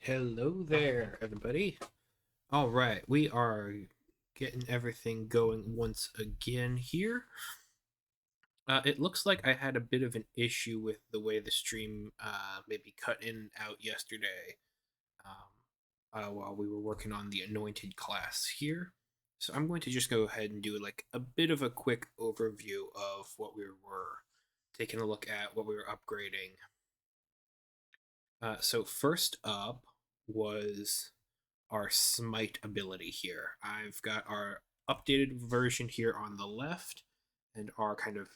Hello there, everybody. All right, we are getting everything going once again here. It looks like I had a bit of an issue with the way the stream maybe cut in and out yesterday while we were working on the Anointed class here. So I'm going to just go ahead and do like a bit of a quick overview of what we were taking a look at, what we were upgrading. So first up was our smite ability here. I've got our updated version here on the left, and our kind of,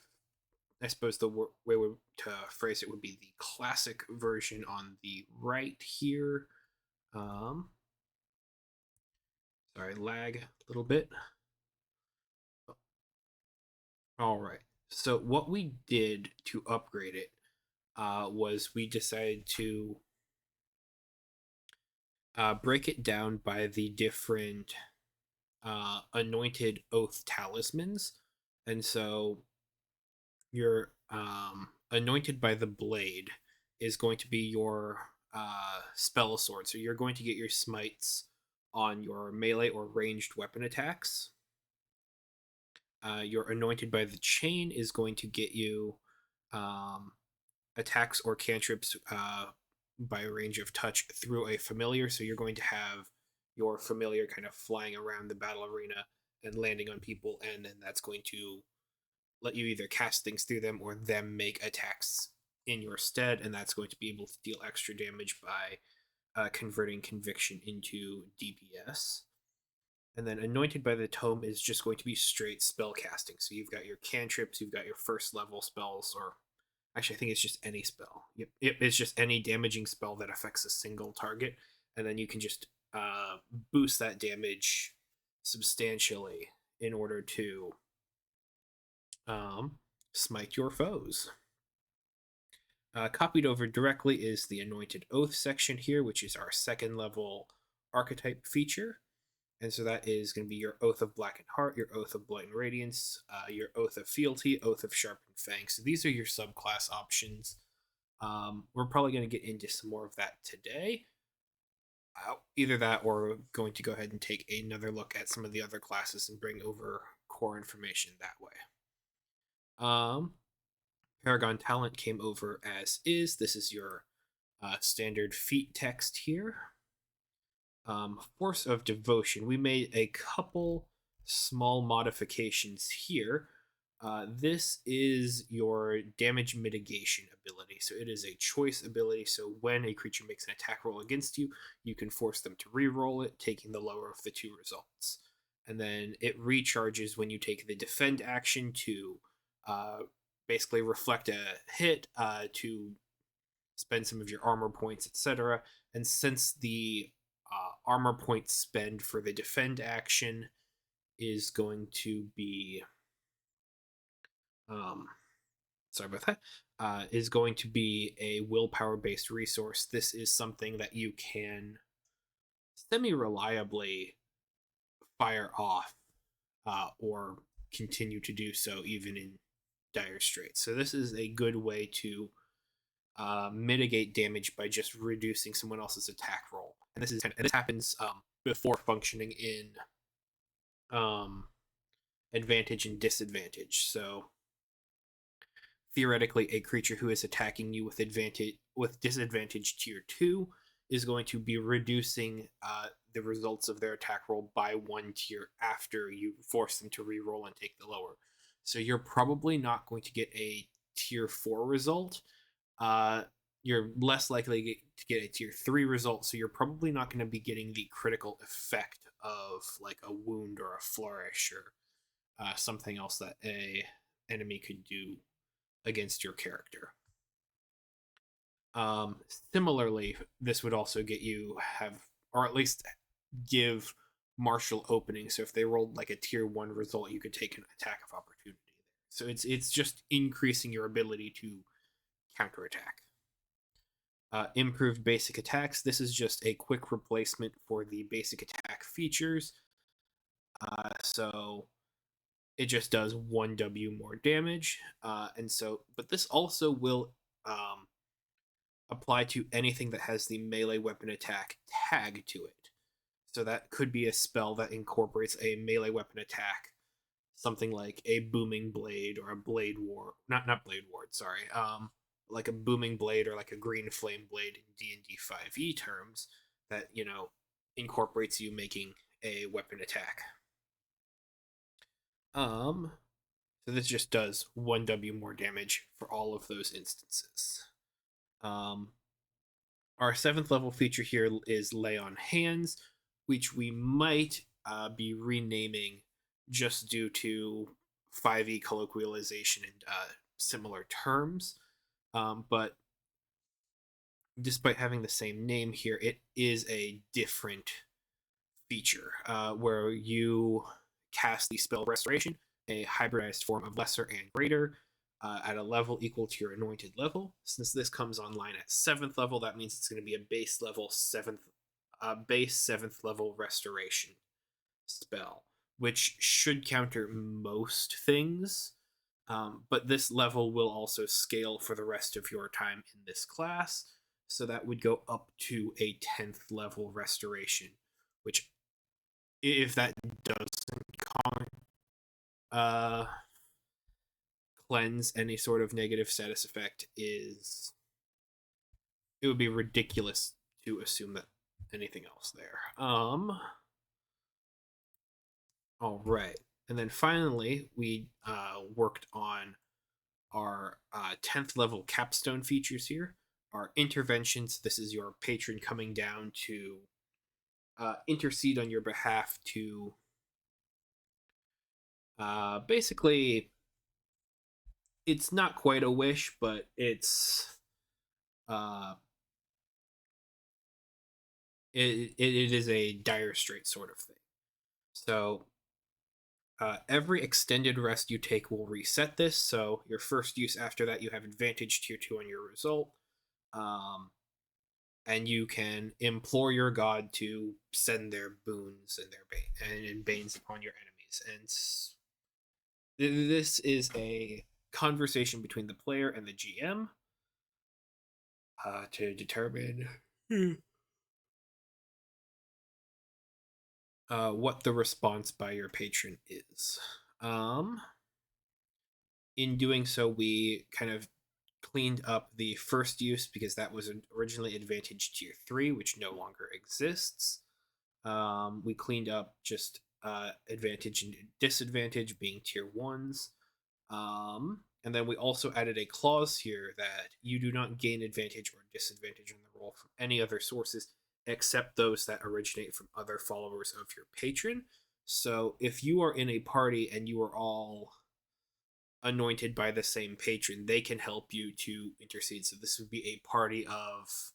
I suppose the way to phrase it would be the classic version on the right here. Um, Sorry, lag a little bit. All right. So what we did to upgrade it was we decided to break it down by the different anointed oath talismans. And so your anointed by the blade is going to be your spell sword. So you're going to get your smites on your melee or ranged weapon attacks. Your anointed by the chain is going to get you um, attacks or cantrips by a range of touch through a familiar. So you're going to have your familiar kind of flying around the battle arena and landing on people, and then that's going to let you either cast things through them or them make attacks in your stead, and that's going to be able to deal extra damage by converting conviction into DPS. And then Anointed by the Tome is just going to be straight spell casting. So you've got your cantrips, you've got your first level spells, or actually, I think it's just any spell. Yep, it's just any damaging spell that affects a single target, and then you can just boost that damage substantially in order to smite your foes. Copied over directly is the Anointed Oath section here, which is our second level archetype feature. And so that is going to be your Oath of Blackened Heart, your Oath of Blight and Radiance, your Oath of Fealty, Oath of Sharpened Fang. So these are your subclass options. We're probably going to get into some more of that today. Either that or we're going to go ahead and take another look at some of the other classes and bring over core information that way. Paragon Talent came over as is. This is your standard feat text here. Force of Devotion. We made a couple small modifications here. This is your damage mitigation ability. So it is a choice ability. So when a creature makes an attack roll against you, you can force them to re-roll it, taking the lower of the two results. And then it recharges when you take the defend action to basically reflect a hit, to spend some of your armor points, etc. And since the armor point spend for the defend action is going to be um, sorry about that, is going to be a willpower based resource. This is something that you can semi reliably fire off or continue to do so even in dire straits. So this is a good way to mitigate damage by just reducing someone else's attack roll. And this happens before functioning in um, advantage and disadvantage. So theoretically, a creature who is attacking you with disadvantage tier 2 is going to be reducing the results of their attack roll by one tier after you force them to re-roll and take the lower. So you're probably not going to get a tier 4 result. You're less likely to get a tier 3 result, so you're probably not going to be getting the critical effect of like a wound or a flourish or something else that a enemy could do against your character. Similarly, this would also get you have, or at least give martial opening. So if they rolled like a tier 1 result, you could take an attack of opportunity. So it's just increasing your ability to counterattack. Improved basic attacks. This is just a quick replacement for the basic attack features. So it just does 1W more damage. And so, but this also will apply to anything that has the melee weapon attack tag to it. So that could be a spell that incorporates a melee weapon attack, something like a booming blade or a blade ward, not blade ward, sorry, like a booming blade or like a green flame blade in D&D 5e terms that, incorporates you making a weapon attack. So this just does 1W more damage for all of those instances. Our 7th level feature here is Lay on Hands, which we might be renaming just due to 5e colloquialization and similar terms. But despite having the same name here, it is a different feature where you cast the spell Restoration, a hybridized form of Lesser and Greater, at a level equal to your anointed level. Since this comes online at 7th level, that means it's going to be a base 7th level Restoration spell, which should counter most things. But this level will also scale for the rest of your time in this class, so that would go up to a 10th level Restoration, which, if that doesn't cleanse any sort of negative status effect, it would be ridiculous to assume that anything else there. All right, and then finally we worked on our 10th level capstone features here. Our interventions. This is your patron coming down to intercede on your behalf to basically, it's not quite a wish, but it's it is a dire strait sort of thing. So every extended rest you take will reset this. So your first use after that, you have advantage tier 2 on your result. And you can implore your god to send their boons and and banes upon your enemies. And this is a conversation between the player and the GM to determine what the response by your patron is. In doing so, we kind of cleaned up the first use because that was originally advantage tier 3, which no longer exists. We cleaned up just advantage and disadvantage being tier 1s. And then we also added a clause here that you do not gain advantage or disadvantage on the roll from any other sources except those that originate from other followers of your patron. So if you are in a party and you are all anointed by the same patron, they can help you to intercede. So this would be a party of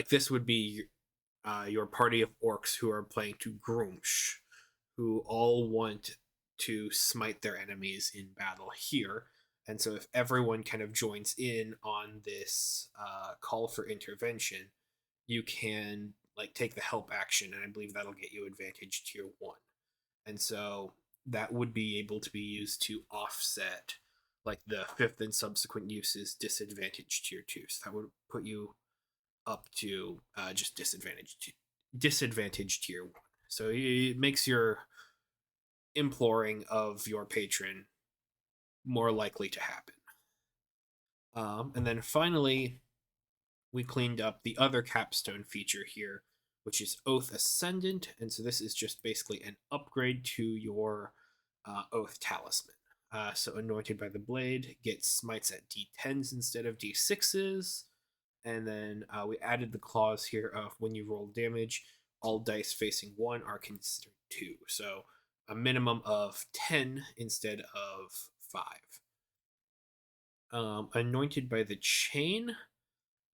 this would be your party of orcs who are playing to Grumsh, who all want to smite their enemies in battle here. And so if everyone kind of joins in on this call for intervention, you can take the help action, and I believe that'll get you advantage tier 1. And so that would be able to be used to offset the 5th and subsequent uses disadvantage tier 2. So that would put you up to just disadvantage tier 1. So it makes your imploring of your patron more likely to happen. And then finally, we cleaned up the other capstone feature here, which is Oath Ascendant. And so this is just basically an upgrade to your Oath Talisman. So Anointed by the Blade gets smites at D10s instead of D6s. And then we added the clause here of when you roll damage, all dice facing 1 are considered 2. So a minimum of 10 instead of 5. Anointed by the Chain.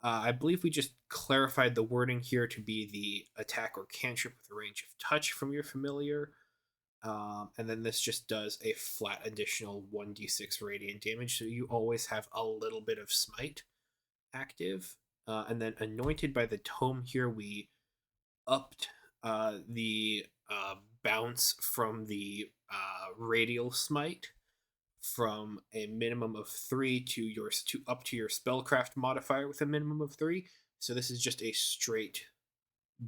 I believe we just clarified the wording here to be the attack or cantrip with a range of touch from your familiar. And then this just does a flat additional 1d6 radiant damage, so you always have a little bit of smite active. And then Anointed by the Tome here, we upped the bounce from the radial smite from a minimum of 3 to up to your spellcraft modifier with a minimum of 3. So this is just a straight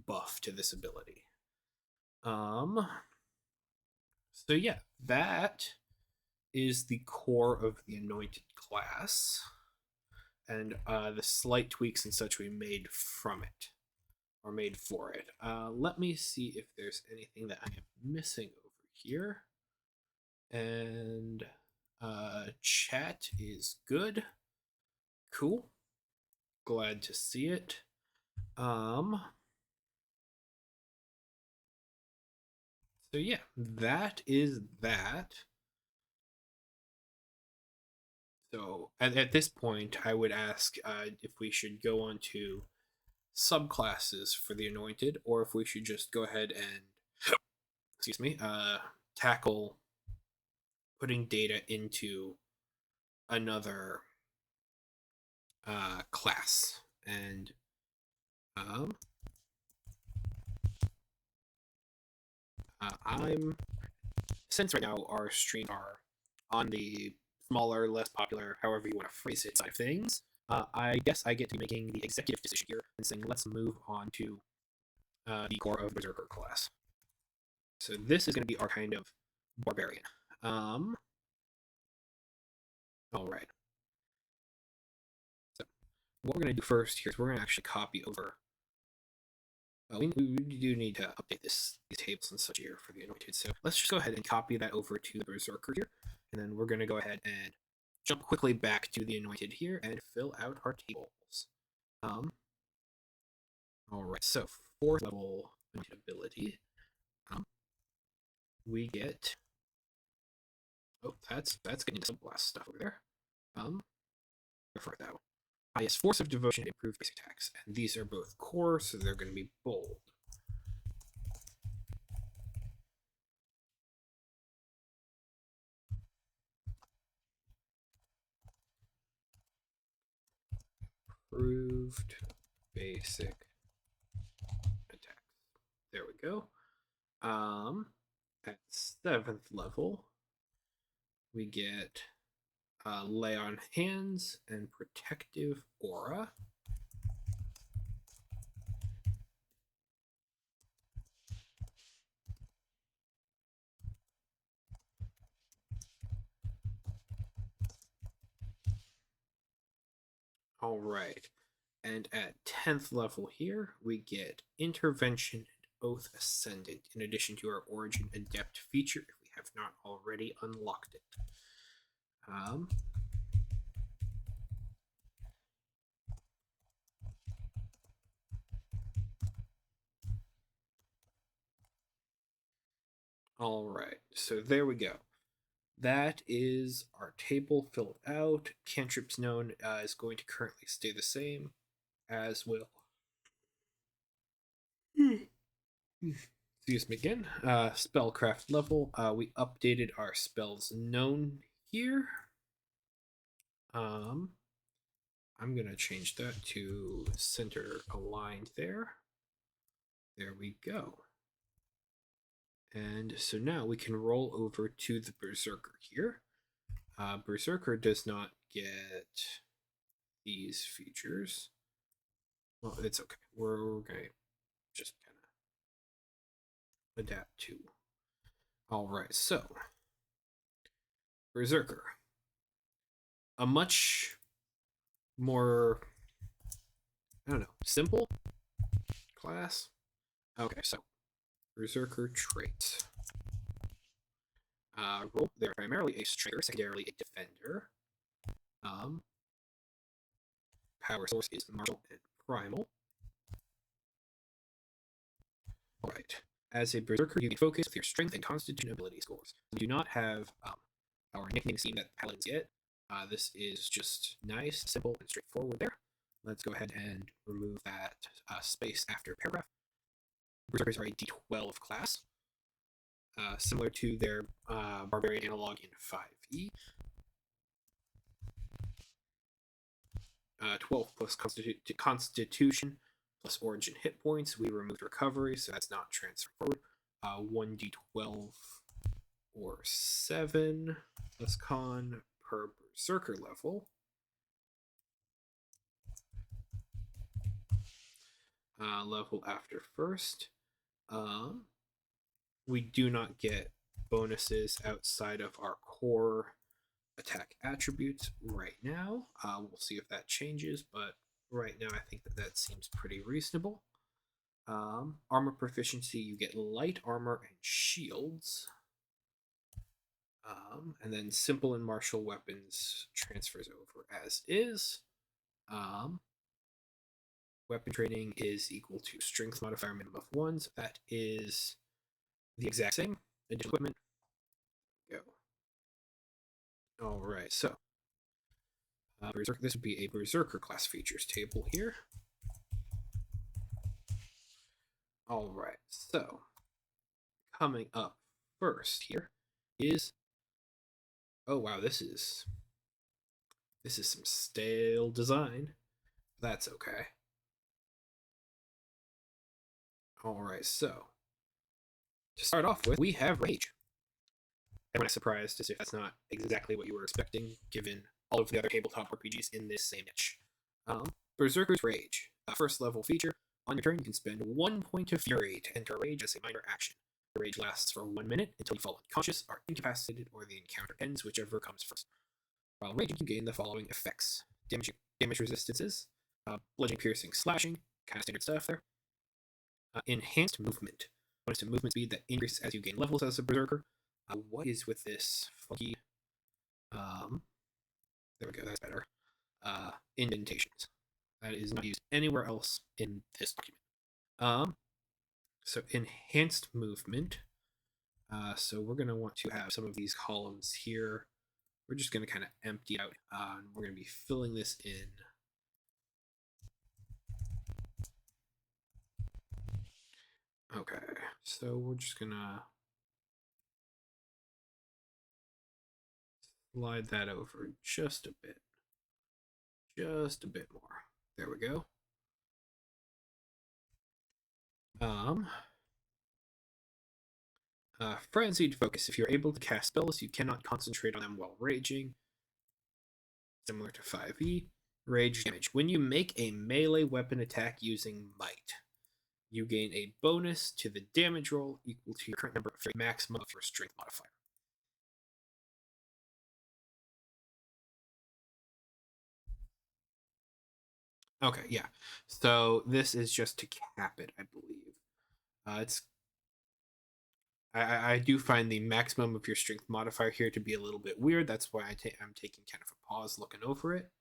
buff to this ability. So yeah, that is the core of the anointed class, and the slight tweaks and such we made from it, or made for it. Let me see if there's anything that I am missing over here. And chat is good. Cool. Glad to see it. So yeah, that is that. So at this point, I would ask if we should go on to subclasses for the anointed, or if we should just go ahead and, excuse me, tackle putting data into another class. And I'm, since right now our streams are on the smaller, less popular, however you want to phrase it, side of things, I guess I get to be making the executive decision here and saying let's move on to the core of Berserker class. So this is going to be our kind of barbarian. All right. So what we're going to do first here is we're going to actually copy over. We do need to update these tables and such here for the anointed. So let's just go ahead and copy that over to the Berserker here. And then we're going to go ahead and jump quickly back to the anointed here and fill out our tables. All right, so 4th level ability. We get. Oh, that's getting into some blast stuff over there. For that one. Yes, Force of Devotion improved base attacks, and these are both core, so they're going to be bold. Improved basic attacks. There we go. At 7th level, we get Lay on Hands and Protective Aura. All right. And at 10th level here, we get Intervention and Oath Ascendant, in addition to our Origin Adept feature, if we have not already unlocked it. All right, so there we go. That is our table filled out. Cantrips known is going to currently stay the same, as will. Excuse me again. Spellcraft level. We updated our spells known here. I'm gonna change that to center aligned there. There we go. And so now we can roll over to the Berserker here. Berserker does not get these features. Well, it's okay. We're going to just kind of adapt to. All right, so Berserker. A much more, I don't know, simple class. Okay, so Berserker traits. Role, they're primarily a striker, secondarily a defender. Power source is martial and primal. Alright. As a berserker, you can focus with your strength and constitution ability scores. We do not have our nickname scheme that paladins get. This is just nice, simple, and straightforward there. Let's go ahead and remove that space after paragraph. Berserkers are a D12 class, similar to their barbarian analog in 5e. 12 plus constitution plus origin hit points. We removed recovery, so that's not transferred forward. 1d12 or 7 plus con per berserker level. Level after first. We do not get bonuses outside of our core attack attributes right now. We'll see if that changes, but right now I think that seems pretty reasonable. Armor proficiency, you get light armor and shields. And then simple and martial weapons transfers over as is. Weapon training is equal to strength modifier minimum of 1. So that is the exact same. Additional equipment. Go. All right, so this would be a berserker class features table here. All right, so coming up first here is, oh wow, this is some stale design. That's okay. All right, so to start off with, we have Rage. Am I surprised as if that's not exactly what you were expecting, given all of the other tabletop RPGs in this same niche? Berserker's Rage, a first level feature. On your turn, you can spend 1 point of Fury to enter Rage as a minor action. The Rage lasts for 1 minute until you fall unconscious, are incapacitated, or the encounter ends, whichever comes first. While raging, you gain the following effects: damage resistances, bludgeoning, piercing, slashing, kind of standard stuff there. Enhanced movement, bonus to movement speed that increases as you gain levels as a berserker. What is with this funky? There we go. That's better. Indentations. That is not used anywhere else in this document. So enhanced movement. So we're gonna want to have some of these columns here. We're just gonna kind of empty out. And we're gonna be filling this in. Okay, so we're just gonna slide that over just a bit more. There we go. Frenzied focus. If you're able to cast spells, you cannot concentrate on them while raging. Similar to 5e. Rage damage. When you make a melee weapon attack using might, you gain a bonus to the damage roll equal to your current number of maximum of your strength modifier. Okay, yeah. So this is just to cap it, I believe. I do find the maximum of your strength modifier here to be a little bit weird. That's why I'm taking kind of a pause looking over it.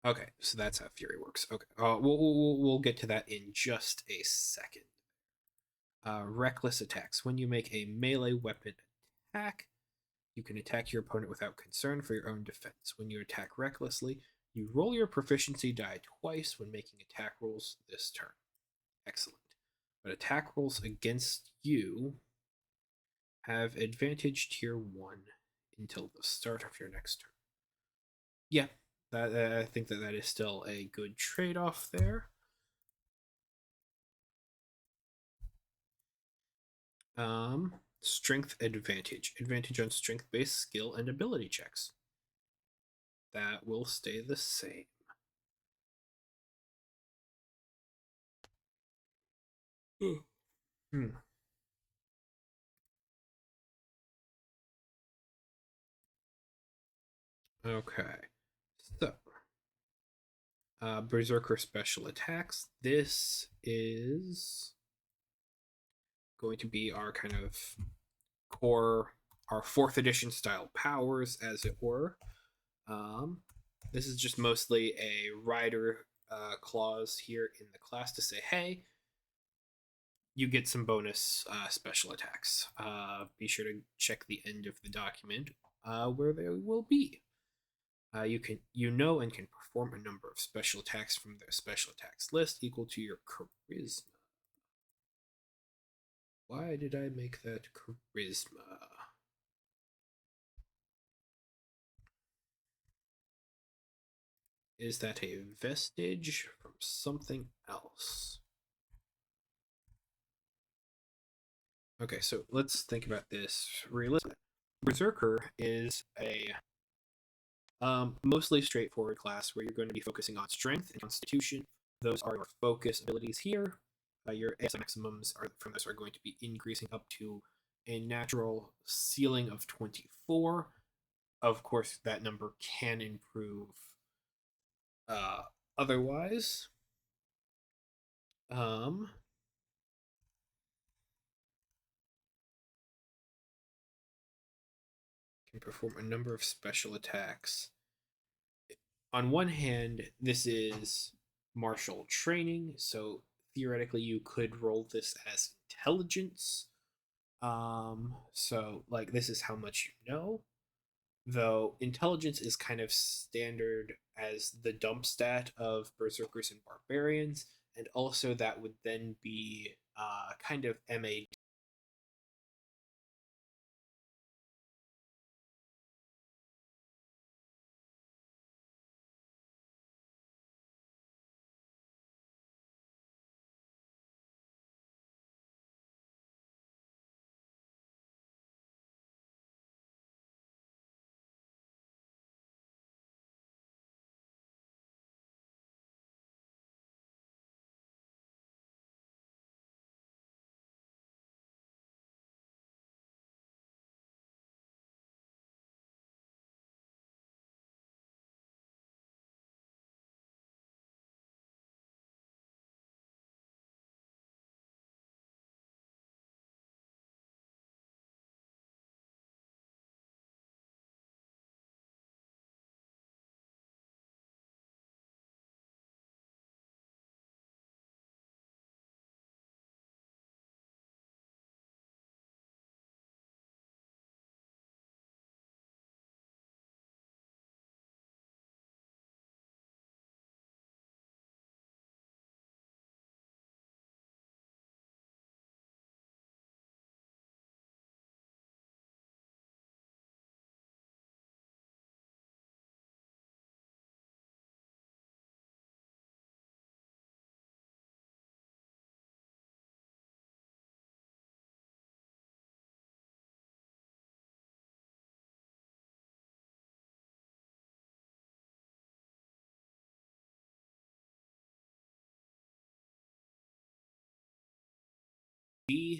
Okay, so that's how Fury works. Okay, we'll get to that in just a second. Reckless attacks. When you make a melee weapon attack, you can attack your opponent without concern for your own defense. When you attack recklessly, you roll your proficiency die twice when making attack rolls this turn. Excellent. But attack rolls against you have advantage tier 1 until the start of your next turn. Yeah, I think that is still a good trade-off there. Strength advantage. Advantage on strength-based skill and ability checks. That will stay the same. Okay. So, Berserker special attacks. This is going to be our kind of core, our 4th edition style powers, as it were. This is just mostly a rider clause here in the class to say, hey, you get some bonus special attacks. Be sure to check the end of the document where they will be. You know and can perform a number of special attacks from the special attacks list equal to your charisma. Why did I make that charisma? Is that a vestige from something else? Okay, so let's think about this realistically. Berserker is a mostly straightforward class where you're going to be focusing on strength and constitution. Those are your focus abilities here. Your ASI maximums are from this are going to be increasing up to a natural ceiling of 24. Of course, that number can improve uh, otherwise. Um, can perform a number of special attacks. On one hand, this is martial training, so theoretically you could roll this as intelligence. So like this is how much you know. Though intelligence is kind of standard as the dump stat of berserkers and barbarians, and also that would then be kind of MA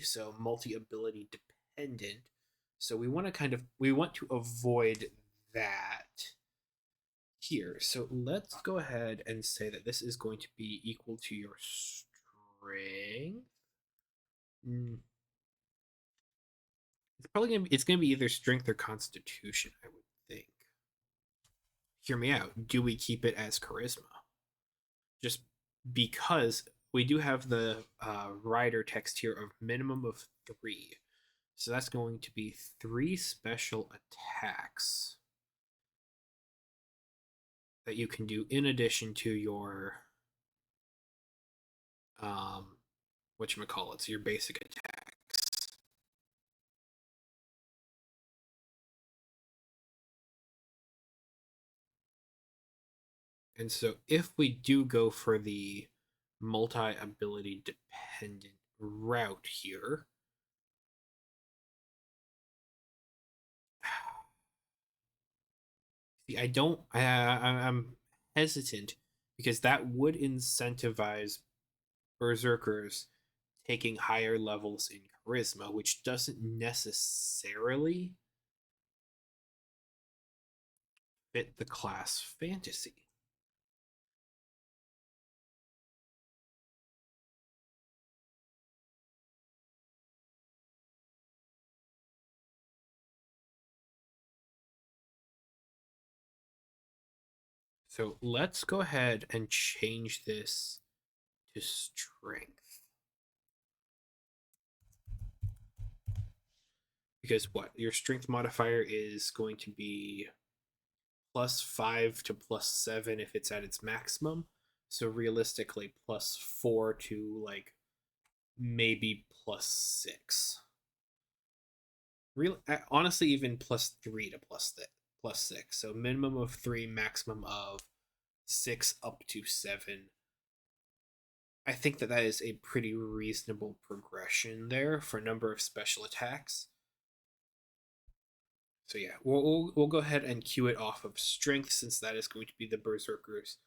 so multi-ability dependent. So we want to avoid that here. So let's go ahead and say that this is going to be equal to your strength. Mm, it's gonna be either strength or constitution, I would think. Hear me out. Do we keep it as charisma? Just because we do have the rider text here of minimum of 3. So that's going to be 3 special attacks that you can do in addition to your whatchamacallit, so your basic attacks. And so if we do go for the multi-ability dependent route here, see, I'm hesitant because that would incentivize berserkers taking higher levels in charisma, which doesn't necessarily fit the class fantasy. So let's go ahead and change this to strength. Because what? Your strength modifier is going to be +5 to +7 if it's at its maximum. So realistically, +4 to like maybe +6. Real, honestly, even +3 to +6. So minimum of 3, maximum of 6 up to 7. I think that that is a pretty reasonable progression there for a number of special attacks. So yeah, we'll go ahead and cue it off of strength since that is going to be the Berserker's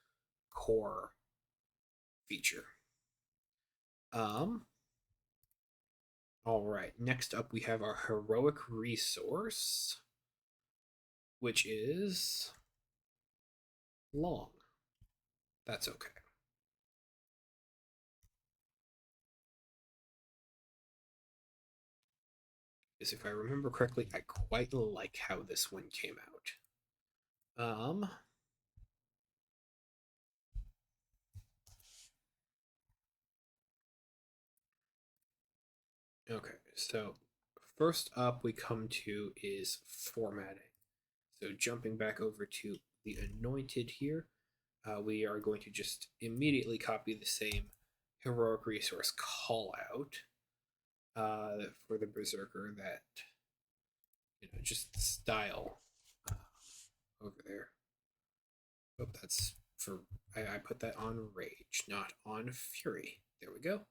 core feature. All right, next up we have our heroic resource, which is long. That's okay. Because if I remember correctly, I quite like how this one came out. Okay, so first up we come to is formatting. So jumping back over to the anointed here, we are going to just immediately copy the same heroic resource call out for the berserker that just style over there. Oh, that's for I put that on rage, not on fury. There we go.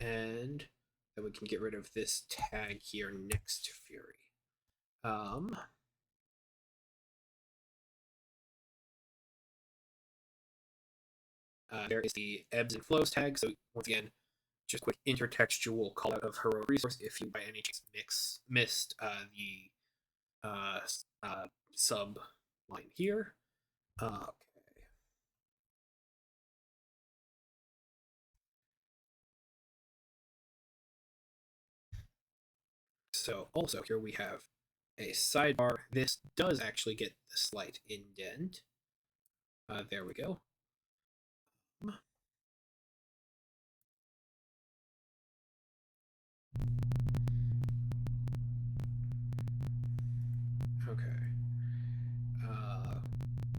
And then we can get rid of this tag here next to fury. There is the ebbs and flows tag. So once again, just quick intertextual call out of heroic resource if you by any chance missed the sub line here. Okay. So also here we have a sidebar. This does actually get the slight indent. There we go. Okay.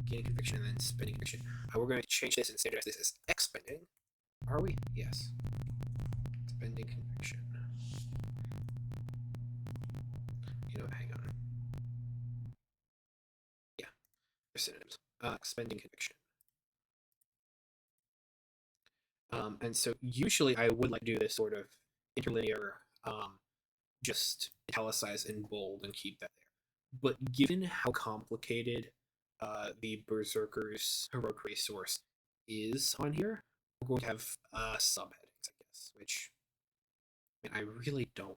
Gaining conviction and then spending conviction. We're going to change this and standardize this as expending. Are we? Yes. Spending conviction. Hang on. Yeah, synonyms. Spending conviction. And so usually I would like to do this sort of interlinear, just italicize in bold and keep that there. But given how complicated the Berserker's heroic resource is on here, we're going to have subheadings, I guess, which I really don't like.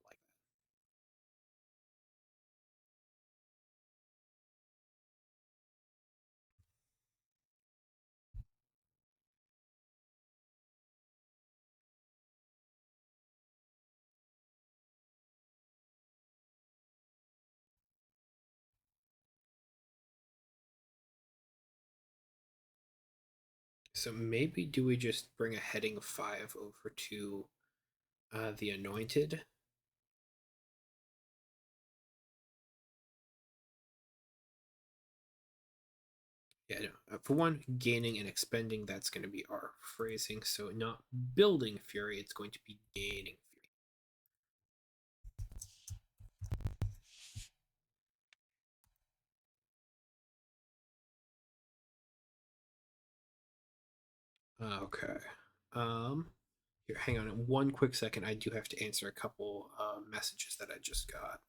So maybe do we just bring a heading 5 over to the Anointed? Yeah, no. For one, gaining and expending, that's going to be our phrasing. So not building fury, it's going to be gaining fury. Okay. Here, hang on one quick second. I do have to answer a couple messages that I just got.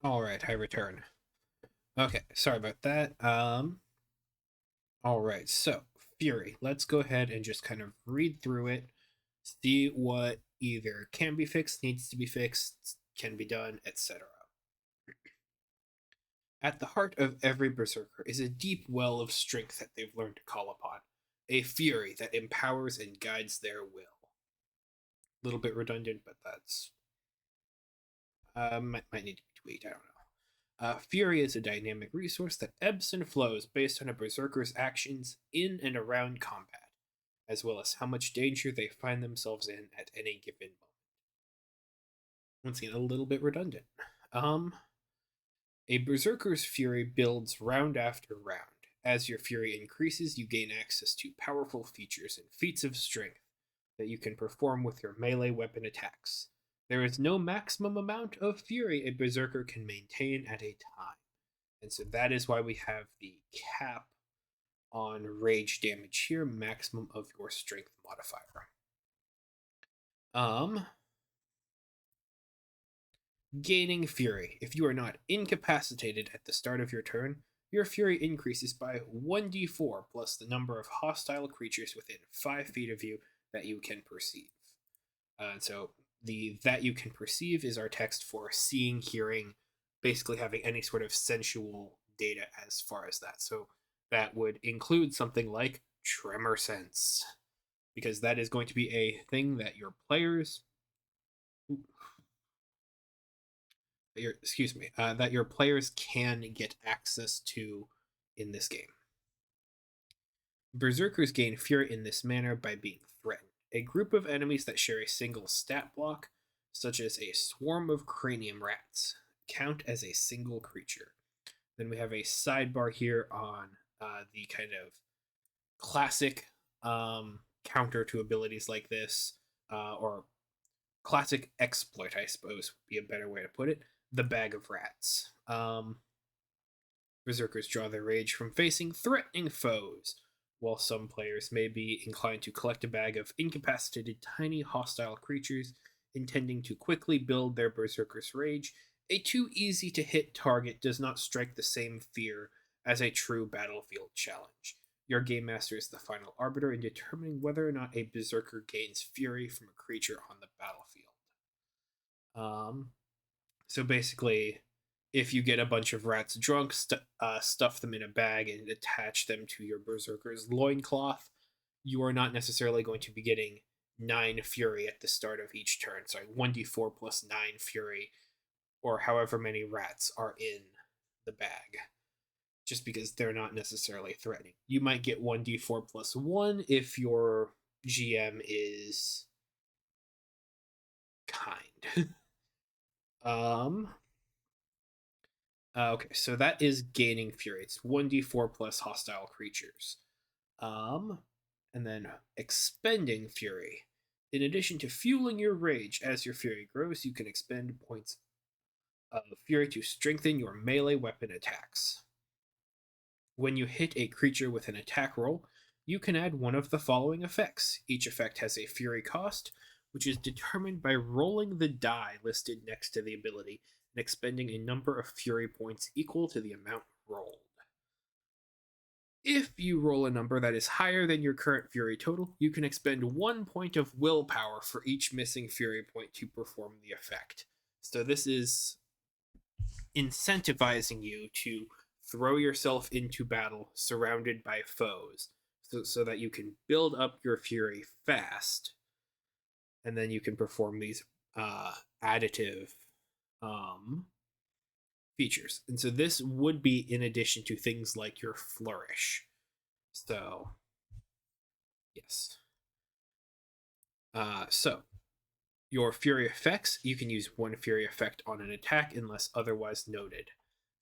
All right, I return. Okay, sorry about that. All right, so Fury. Let's go ahead and just kind of read through it, see what either can be fixed, needs to be fixed, can be done, etc. At the heart of every berserker is a deep well of strength that they've learned to call upon, a fury that empowers and guides their will. A little bit redundant, but that's might need to be tweaked. I don't know. Fury is a dynamic resource that ebbs and flows based on a berserker's actions in and around combat, as well as how much danger they find themselves in at any given moment. Once again, a little bit redundant. Um, a berserker's fury builds round after round. As your fury increases, you gain access to powerful features and feats of strength that you can perform with your melee weapon attacks. There is no maximum amount of fury a berserker can maintain at a time. And so that is why we have the cap on rage damage here, maximum of your strength modifier. Um, Gaining Fury. If you are not incapacitated at the start of your turn, your Fury increases by 1d4 plus the number of hostile creatures within 5 feet of you that you can perceive. So the that you can perceive is our text for seeing, hearing, basically having any sort of sensual data as far as that. So that would include something like tremor sense, because that is going to be a thing that your players that your players can get access to in this game. Berserkers gain fury in this manner by being threatened. A group of enemies that share a single stat block, such as a swarm of cranium rats, count as a single creature. Then we have a sidebar here on the kind of classic counter to abilities like this, or classic exploit, I suppose would be a better way to put it. The Bag of Rats. Berserkers draw their rage from facing threatening foes, while some players may be inclined to collect a bag of incapacitated tiny hostile creatures, intending to quickly build their Berserker's rage. A too easy to hit target does not strike the same fear as a true battlefield challenge. Your game master is the final arbiter in determining whether or not a Berserker gains fury from a creature on the battlefield. Um, so basically, if you get a bunch of rats drunk, stuff them in a bag and attach them to your berserker's loincloth, you are not necessarily going to be getting 9 fury at the start of each turn. Sorry, 1d4 plus 9 fury, or however many rats are in the bag, just because they're not necessarily threatening. You might get 1d4 plus 1 if your GM is kind. um, okay, so that is gaining fury. It's 1d4 plus hostile creatures. Um, and then expending fury. In addition to fueling your rage as your fury grows, you can expend points of fury to strengthen your melee weapon attacks. When you hit a creature with an attack roll, you can add one of the following effects. Each effect has a fury cost, which is determined by rolling the die listed next to the ability and expending a number of fury points equal to the amount rolled. If you roll a number that is higher than your current fury total, you can expend 1 point of willpower for each missing fury point to perform the effect. So this is incentivizing you to throw yourself into battle surrounded by foes, so that you can build up your fury fast, and then you can perform these additive um, features. And so this would be in addition to things like your flourish. So, yes. So, your Fury effects, you can use one Fury effect on an attack unless otherwise noted.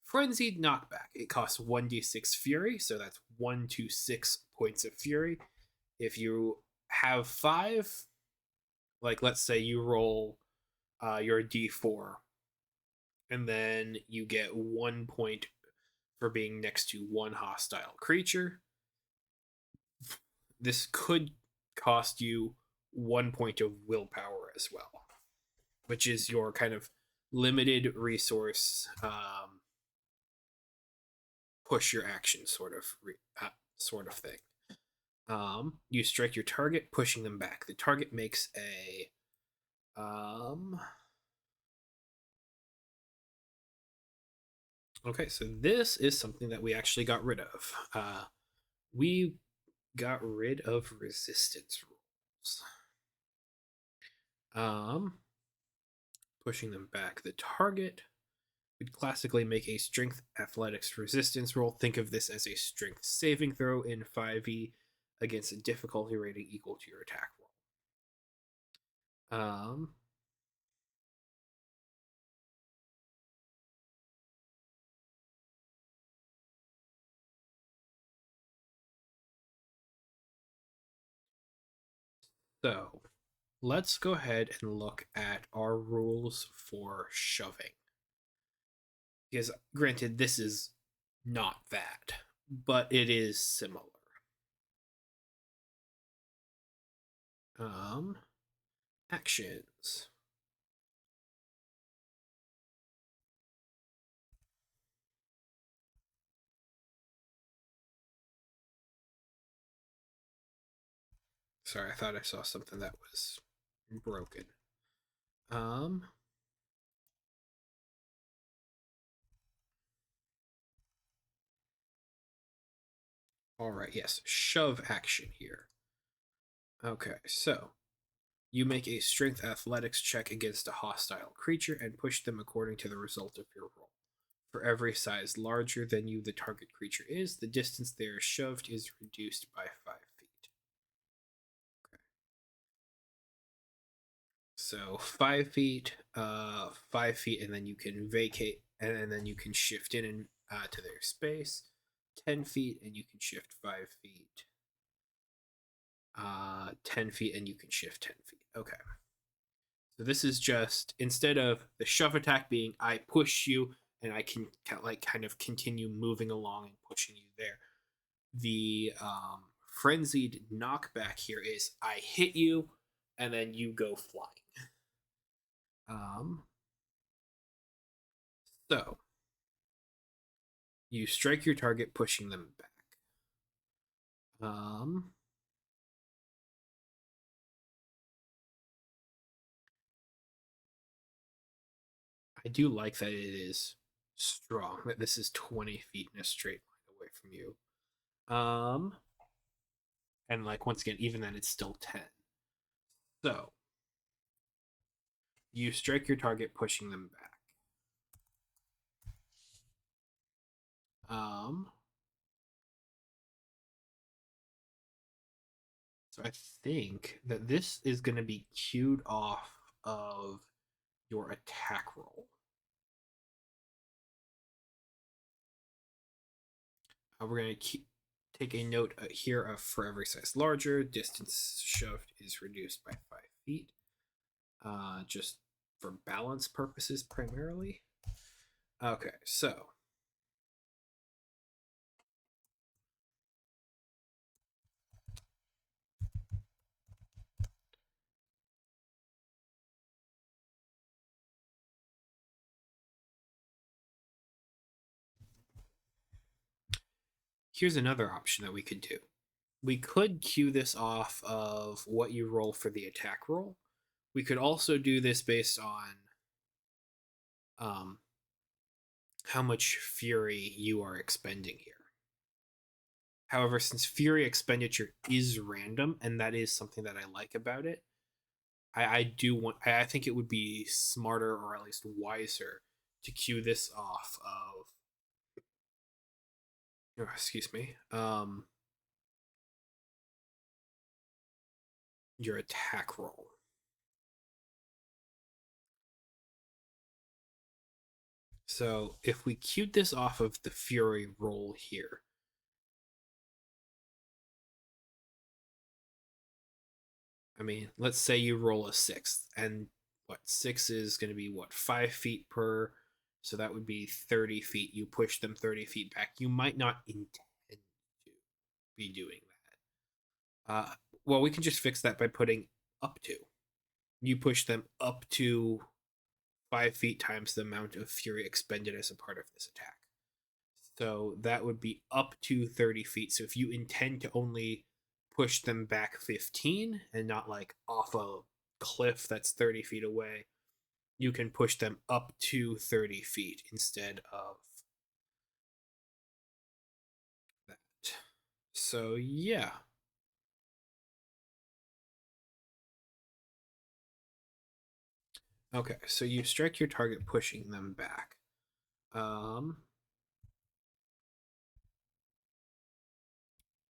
Frenzied Knockback, it costs 1d6 Fury, so that's 1 to 6 points of Fury. If you have 5, like let's say you roll your d4, and then you get 1 point for being next to one hostile creature, this could cost you 1 point of willpower as well, which is your kind of limited resource push your action sort of thing. You strike your target, pushing them back. The target makes a okay, so this is something that we actually got rid of. We got rid of resistance rules. Pushing them back. The target would classically make a strength athletics resistance roll. Think of this as a strength saving throw in 5e against a difficulty rating equal to your attack roll. So let's go ahead and look at our rules for shoving. Because granted, this is not that, but it is similar. Actions. Sorry, I thought I saw something that was broken. All right, yes, shove action here. Okay, so you make a strength athletics check against a hostile creature and push them according to the result of your roll. For every size larger than you the target creature is, the distance they are shoved is reduced by 5 feet. Okay. So 5 feet, 5 feet, and then you can vacate, and then you can shift in and to their space. 10 feet, and you can shift 5 feet. 10 feet, and you can shift 10 feet. Okay. So this is just, instead of the shove attack being I push you and I can kind of continue moving along and pushing you there, the frenzied knockback here is I hit you and then you go flying. Um, so you strike your target, pushing them back. I do like that it is strong, that this is 20 feet in a straight line away from you. And like once again, even then it's still 10. So you strike your target, pushing them back. Um, so I think that this is going to be queued off of your attack roll. We're going to take a note here of for every size larger, distance shoved is reduced by 5 feet. Just for balance purposes primarily. Okay, so here's another option that we could do. We could queue this off of what you roll for the attack roll. We could also do this based on um, how much fury you are expending here. However, since fury expenditure is random, and that is something that I like about it, I think it would be smarter or at least wiser to queue this off of excuse me, your attack roll. So if we queued this off of the fury roll here, I mean, let's say you roll a 6, and what 6 is going to be 5 feet per, so that would be 30 feet. You push them 30 feet back. You might not intend to be doing that. Well, we can just fix that by putting up to. You push them up to 5 feet times the amount of fury expended as a part of this attack. So that would be up to 30 feet. So if you intend to only push them back 15 and not like off a cliff that's 30 feet away, you can push them up to 30 feet instead of that. So yeah. Okay, so you strike your target pushing them back.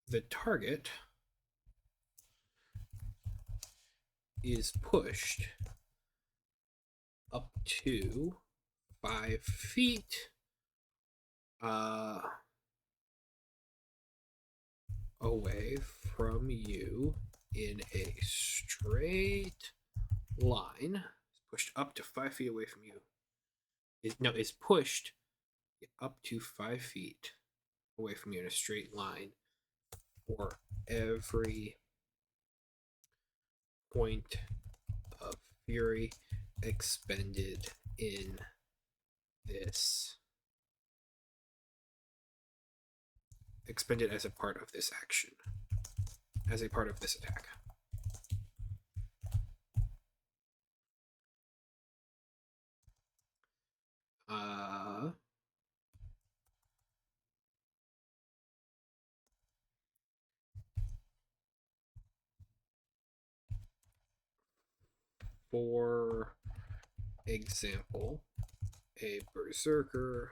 The target is pushed up to 5 feet away from you in a straight line. It's pushed up to 5 feet away from you. It's pushed up to 5 feet away from you in a straight line for every point of fury expended in this. Expended as a part of this action. As a part of this attack. For example, a berserker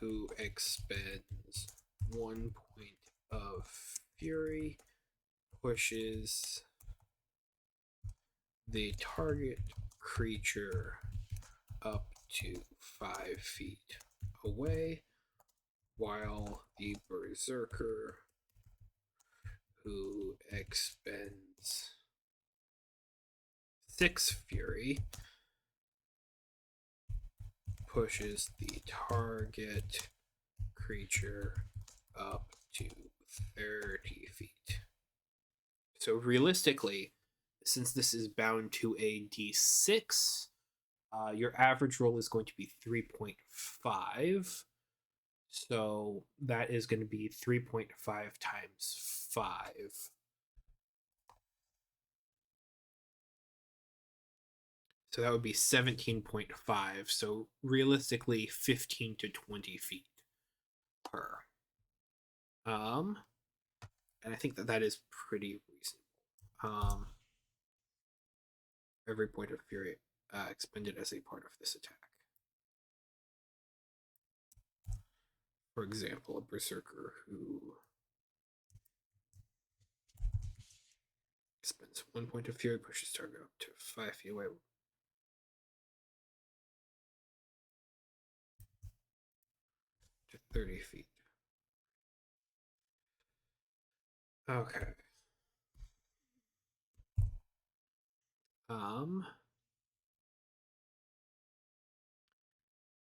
who expends 1 point of fury pushes the target creature up to 5 feet away, while the berserker who expends 6 fury pushes the target creature up to 30 feet. So realistically, since this is bound to a d6, your average roll is going to be 3.5. So that is going to be 3.5 times 5. So that would be 17.5. So realistically, 15 to 20 feet per. And I think that is pretty reasonable. Every point of fury expended as a part of this attack. For example, a berserker who spends 1 point of fury, pushes target up to 5 feet away. To 30 feet. Okay.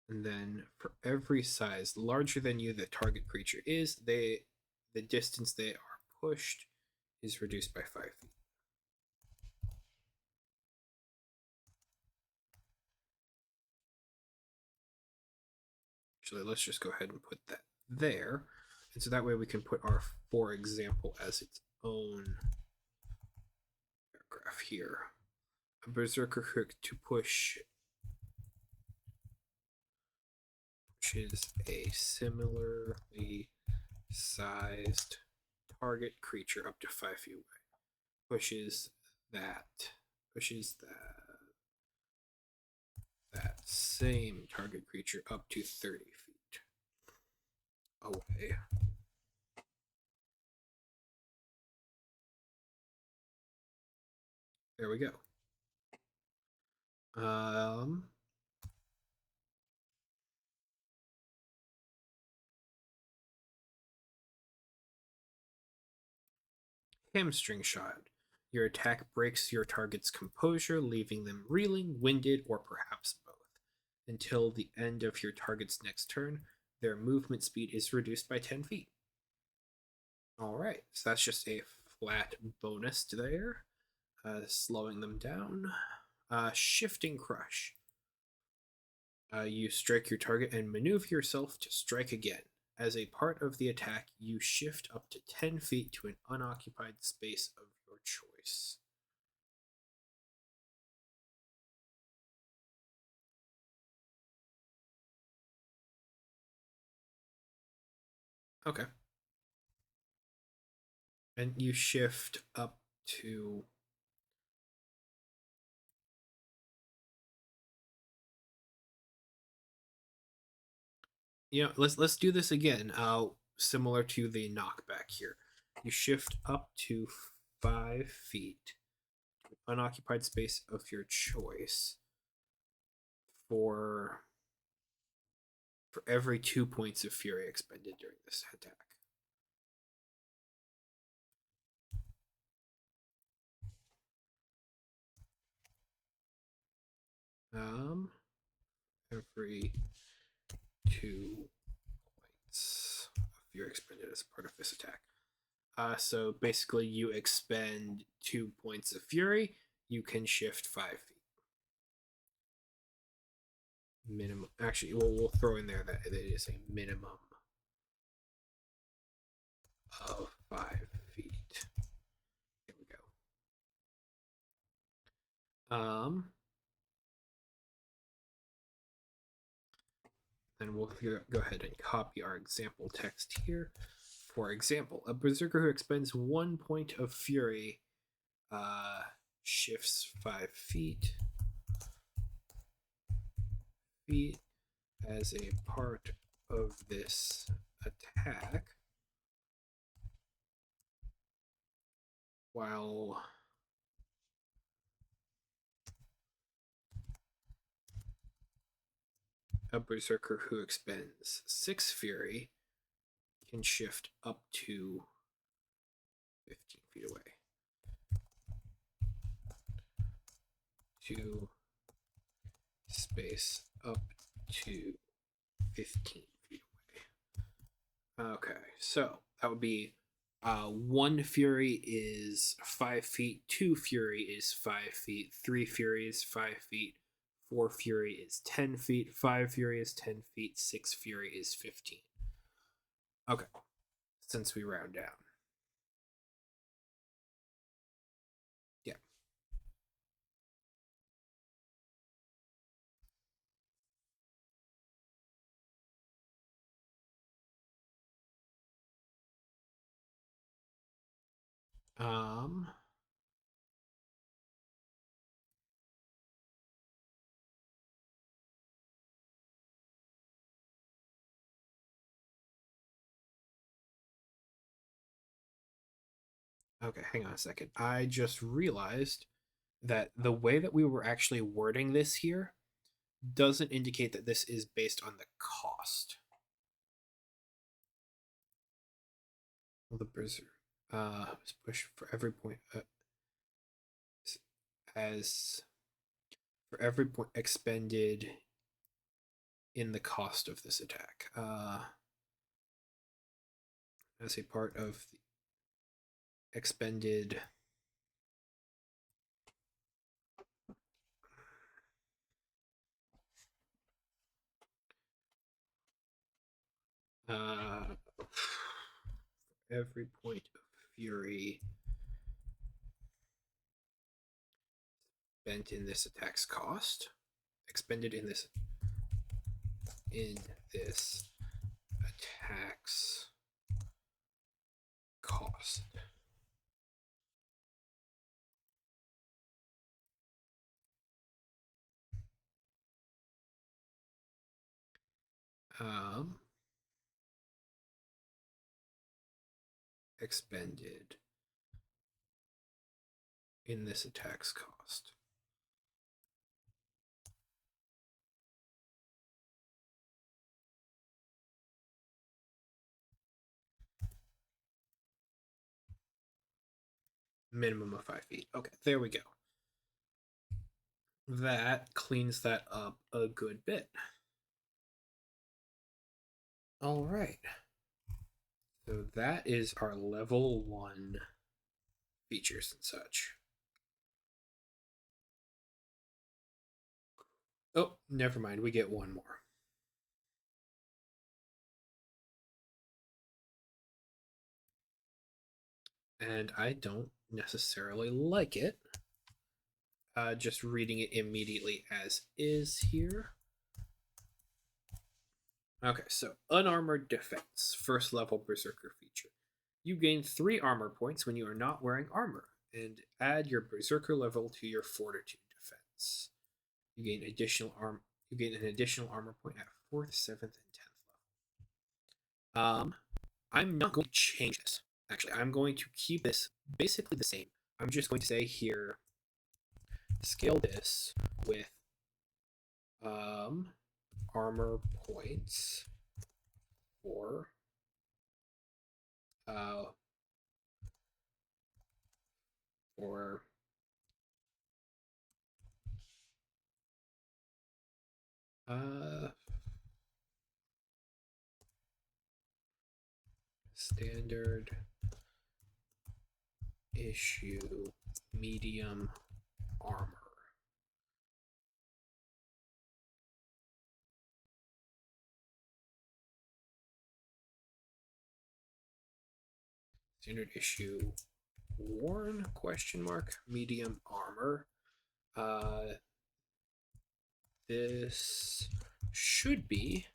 And then for every size larger than you the target creature is, the distance they are pushed is reduced by 5 feet. Actually, let's just go ahead and put that there. And so that way we can put our for example as its own paragraph here. A berserker hook to pushes a similarly sized target creature up to 5 feet away. Pushes that same target creature up to 30 feet away. There we go. Hamstring shot. Your attack breaks your target's composure, leaving them reeling, winded, or perhaps both. Until the end of your target's next turn, their movement speed is reduced by 10 feet. Alright, so that's just a flat bonus there. Slowing them down. Shifting Crush. You strike your target and maneuver yourself to strike again. As a part of the attack, you shift up to 10 feet to an unoccupied space of your choice. Okay. And you shift up to let's do this again. Similar to the knockback here. You shift up to 5 feet, unoccupied space of your choice for every 2 points of fury expended during this attack. Every 2 points of fury expended as part of this attack. So basically, you expend 2 points of fury. You can shift 5 feet. Minimum. Actually, we'll throw in there that it is a minimum of 5 feet. Here we go. Then we'll go ahead and copy our example text here. For example, a berserker who expends 1 point of fury shifts 5 feet as a part of this attack, while a berserker who expends 6 fury can shift up to 15 feet away. To space up to 15 feet away. Okay, so that would be 1 fury is 5 feet, 2 fury is 5 feet, 3 fury is 5 feet, 4 fury is 10 feet, 5 fury is 10 feet, 6 fury is 15. Okay, since we round down. Yeah. Um, okay, hang on a second. I just realized that the way that we were actually wording this here doesn't indicate that this is based on the cost. The berserker push for every point as for every point expended in the cost of this attack. As a part of the expended every point of fury spent in this attack's cost, expended in this attack's cost. Expended in this attack's cost. Minimum of 5 feet. Okay, there we go. That cleans that up a good bit. All right. So that is our level 1 features and such. Oh, never mind. We get one more. And I don't necessarily like it. Just reading it immediately as is here. Okay, so unarmored defense, first level berserker feature. You gain 3 armor points when you are not wearing armor, and add your berserker level to your fortitude defense. You gain additional arm. You gain an additional armor point at 4th, 7th, and 10th level. I'm not going to change this. Actually, I'm going to keep this basically the same. I'm just going to say here, scale this with armor points for uh for uh standard issue medium armor. Standard issue worn question mark medium armor. This should be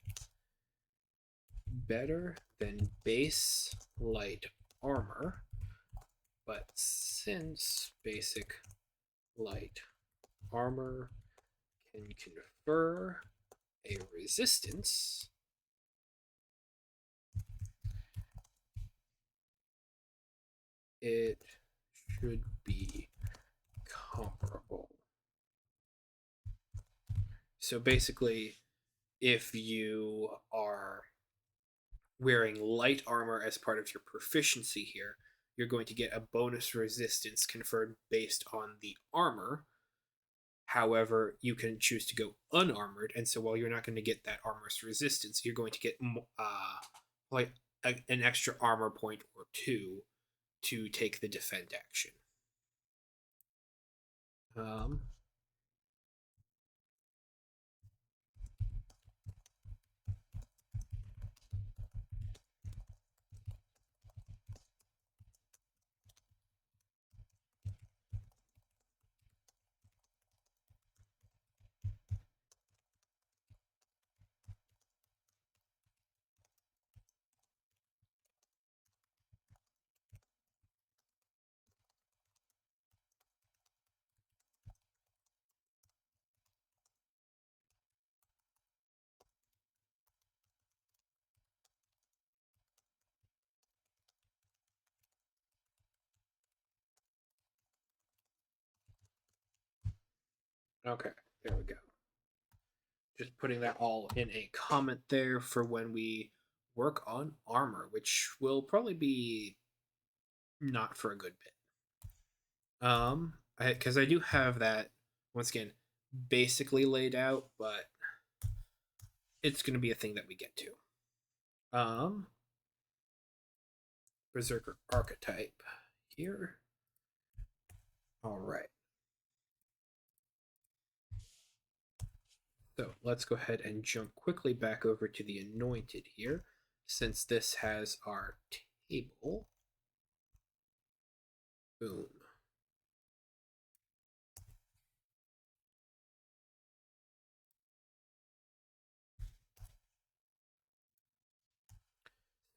better than base light armor, but since basic light armor can confer a resistance, it should be comparable. So basically, if you are wearing light armor as part of your proficiency here, you're going to get a bonus resistance conferred based on the armor. However, you can choose to go unarmored, and so while you're not going to get that armor's resistance, you're going to get like an extra armor point or two to take the defend action. Um, okay, there we go. Just putting that all in a comment there for when we work on armor, which will probably be not for a good bit. Because I do have that once again basically laid out, but it's going to be a thing that we get to. Berserker archetype here. All right. So let's go ahead and jump quickly back over to the Anointed here, since this has our table. Boom.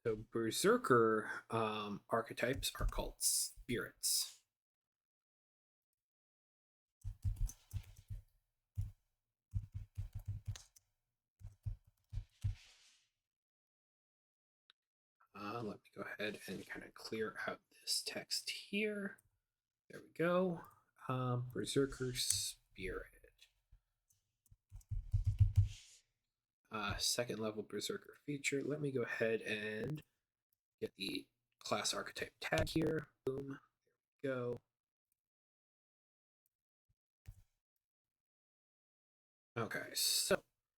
So Berserker archetypes are called spirits. Let me go ahead and kind of clear out this text here. There we go. Berserker Spirit. Second level Berserker feature. Let me go ahead and get the class archetype tag here. Boom. There we go. Okay, so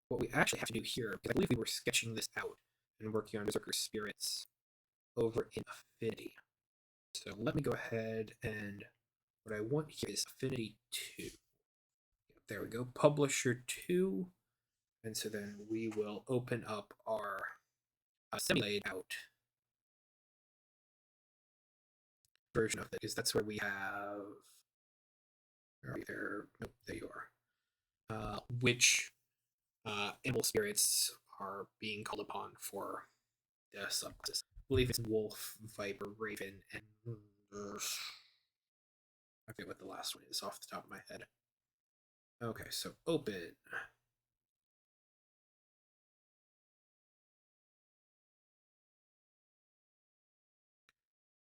what we actually have to do here, because I believe we were sketching this out and working on Berserker Spirits over in Affinity. So let me go ahead and what I want here is Affinity 2. there we go. Publisher 2. And so then we will open up our semi-laid out version of it, because that's where we have. Where are we there? Nope, there you are. Which animal spirits are being called upon for the subclasses. I believe it's wolf, viper, raven, and I forget what the last one is off the top of my head. Okay, so open.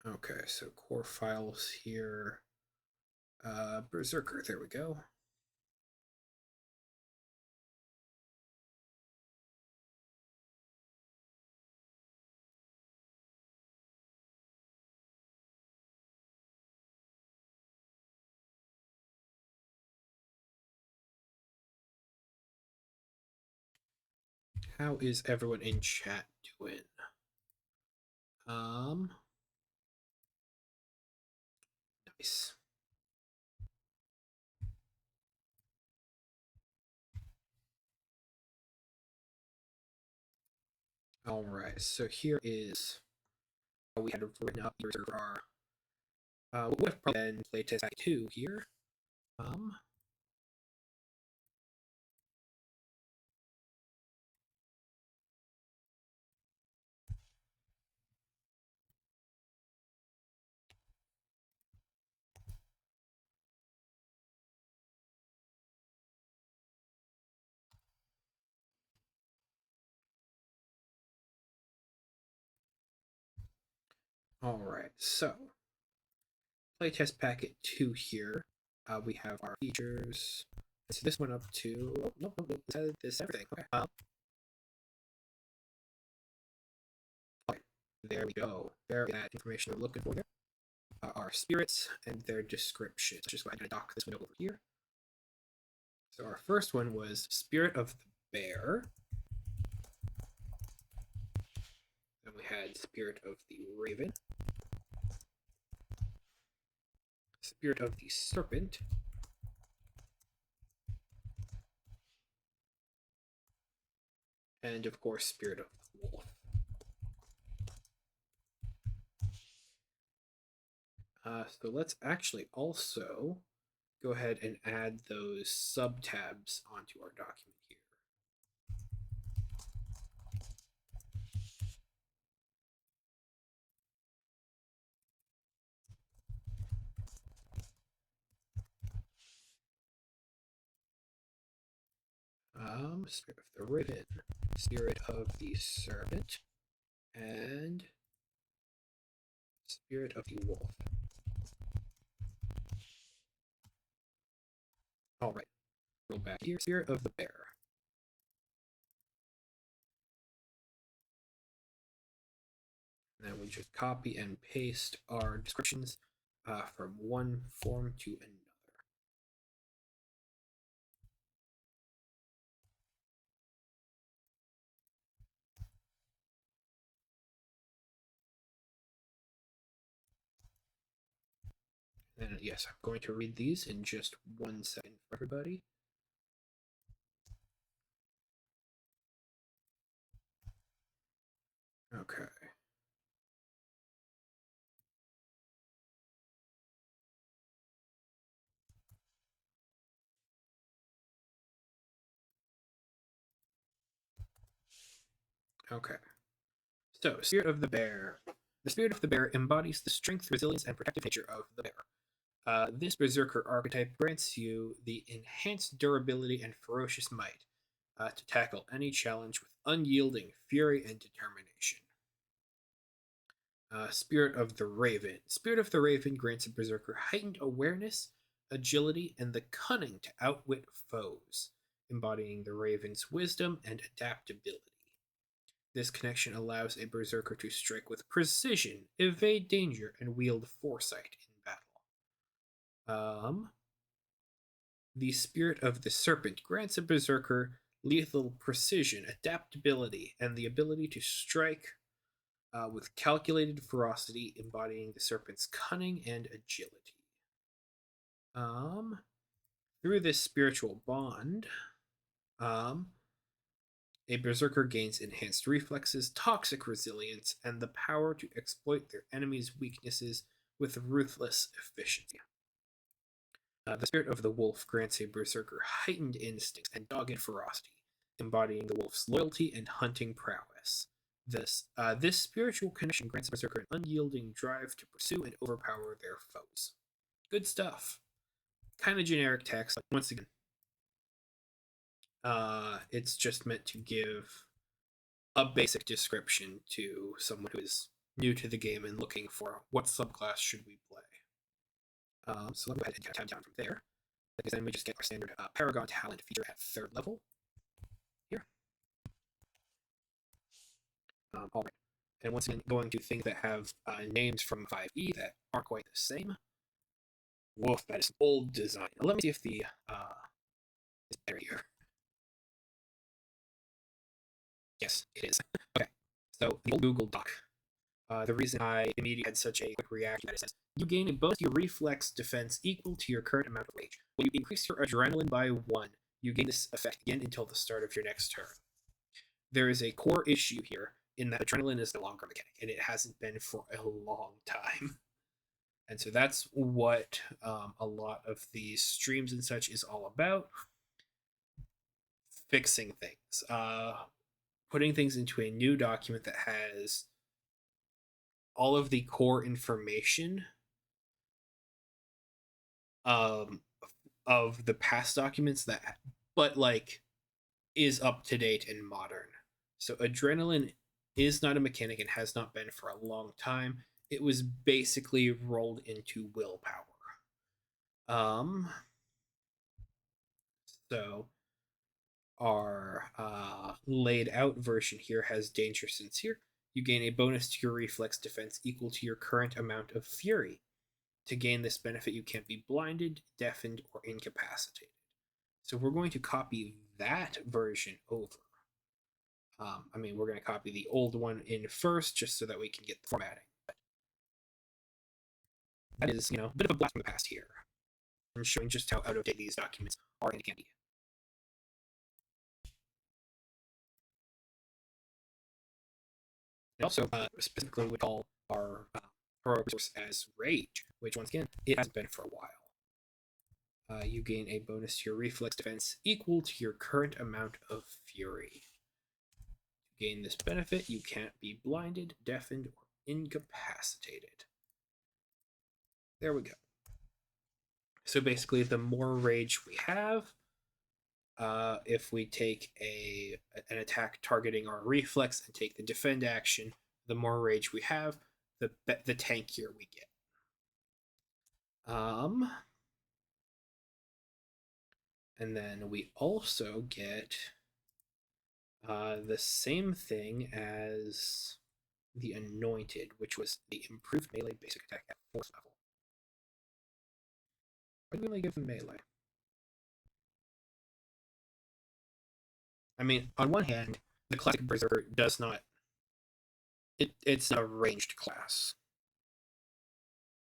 Okay, so core files here. Berserker, there we go. How is everyone in chat doing? Nice. All right, so here is how we had written up here for our we would have probably been playtest Act 2 here. All right, so playtest packet 2 here. We have our features. So this went up to no, this everything. Okay. Okay. There we go. There that information we're looking for here. Our spirits and their descriptions. Just go ahead and dock this window over here. So our first one was Spirit of the Bear. Then we had Spirit of the Raven. Spirit of the Serpent. And of course, Spirit of the Wolf. So let's actually also go ahead and add those subtabs onto our document here. Spirit of the Raven, Spirit of the Serpent, and Spirit of the Wolf. All right, roll back here. Spirit of the Bear. And then we just copy and paste our descriptions from one form to another. And yes, I'm going to read these in just 1 second for everybody. Okay. Okay. So, Spirit of the Bear. The Spirit of the Bear embodies the strength, resilience, and protective nature of the bear. This Berserker archetype grants you the enhanced durability and ferocious might to tackle any challenge with unyielding fury and determination. Spirit of the Raven. Spirit of the Raven grants a Berserker heightened awareness, agility, and the cunning to outwit foes, embodying the Raven's wisdom and adaptability. This connection allows a Berserker to strike with precision, evade danger, and wield foresight in battle. The Spirit of the Serpent grants a Berserker lethal precision, adaptability, and the ability to strike with calculated ferocity, embodying the serpent's cunning and agility. Through this spiritual bond, um, a berserker gains enhanced reflexes, toxic resilience, and the power to exploit their enemies' weaknesses with ruthless efficiency. The spirit of the wolf grants a berserker heightened instincts and dogged ferocity, embodying the wolf's loyalty and hunting prowess. This spiritual connection grants a berserker an unyielding drive to pursue and overpower their foes. Good stuff. Kind of generic text. Like, once again, it's just meant to give a basic description to someone who is new to the game and looking for what subclass should we play. So let me go ahead and tab down from there, because then we just get our standard Paragon talent feature at 3rd level here. All right, and once again, going to things that have names from 5e that aren't quite the same. Woof, that is an old design. Let me see if the is better here. Yes, it is. Okay, so the old Google Doc. The reason I immediately had such a quick reaction is you gain a bonus to your reflex defense equal to your current amount of rage. When you increase your adrenaline by 1, you gain this effect again until the start of your next turn. There is a core issue here in that adrenaline is no longer a mechanic, and it hasn't been for a long time. And so that's what a lot of these streams and such is all about. Fixing things. Putting things into a new document that has all of the core information um, of the past documents that, but like, is up to date and modern. So adrenaline is not a mechanic and has not been for a long time. It was basically rolled into willpower. Um, so our laid out version here has danger sense here. You gain a bonus to your reflex defense equal to your current amount of fury. To gain this benefit, you can't be blinded, deafened, or incapacitated. So we're going to copy that version over. We're going to copy the old one in first just so that we can get the formatting. But that is, a bit of a blast from the past here. I'm showing just how out of date these documents are and can be. And also, specifically, we call our heroic resource as Rage, which, once again, it hasn't been for a while. You gain a bonus to your reflex defense equal to your current amount of fury. To gain this benefit, you can't be blinded, deafened, or incapacitated. There we go. So basically, the more rage we have, if we take an attack targeting our reflex and take the defend action, the more rage we have, the tankier we get. And then we also get the same thing as the Anointed, which was the improved melee basic attack at 4th level. Why do we only give them melee? On one hand, the classic Berserker does not. It's not a ranged class.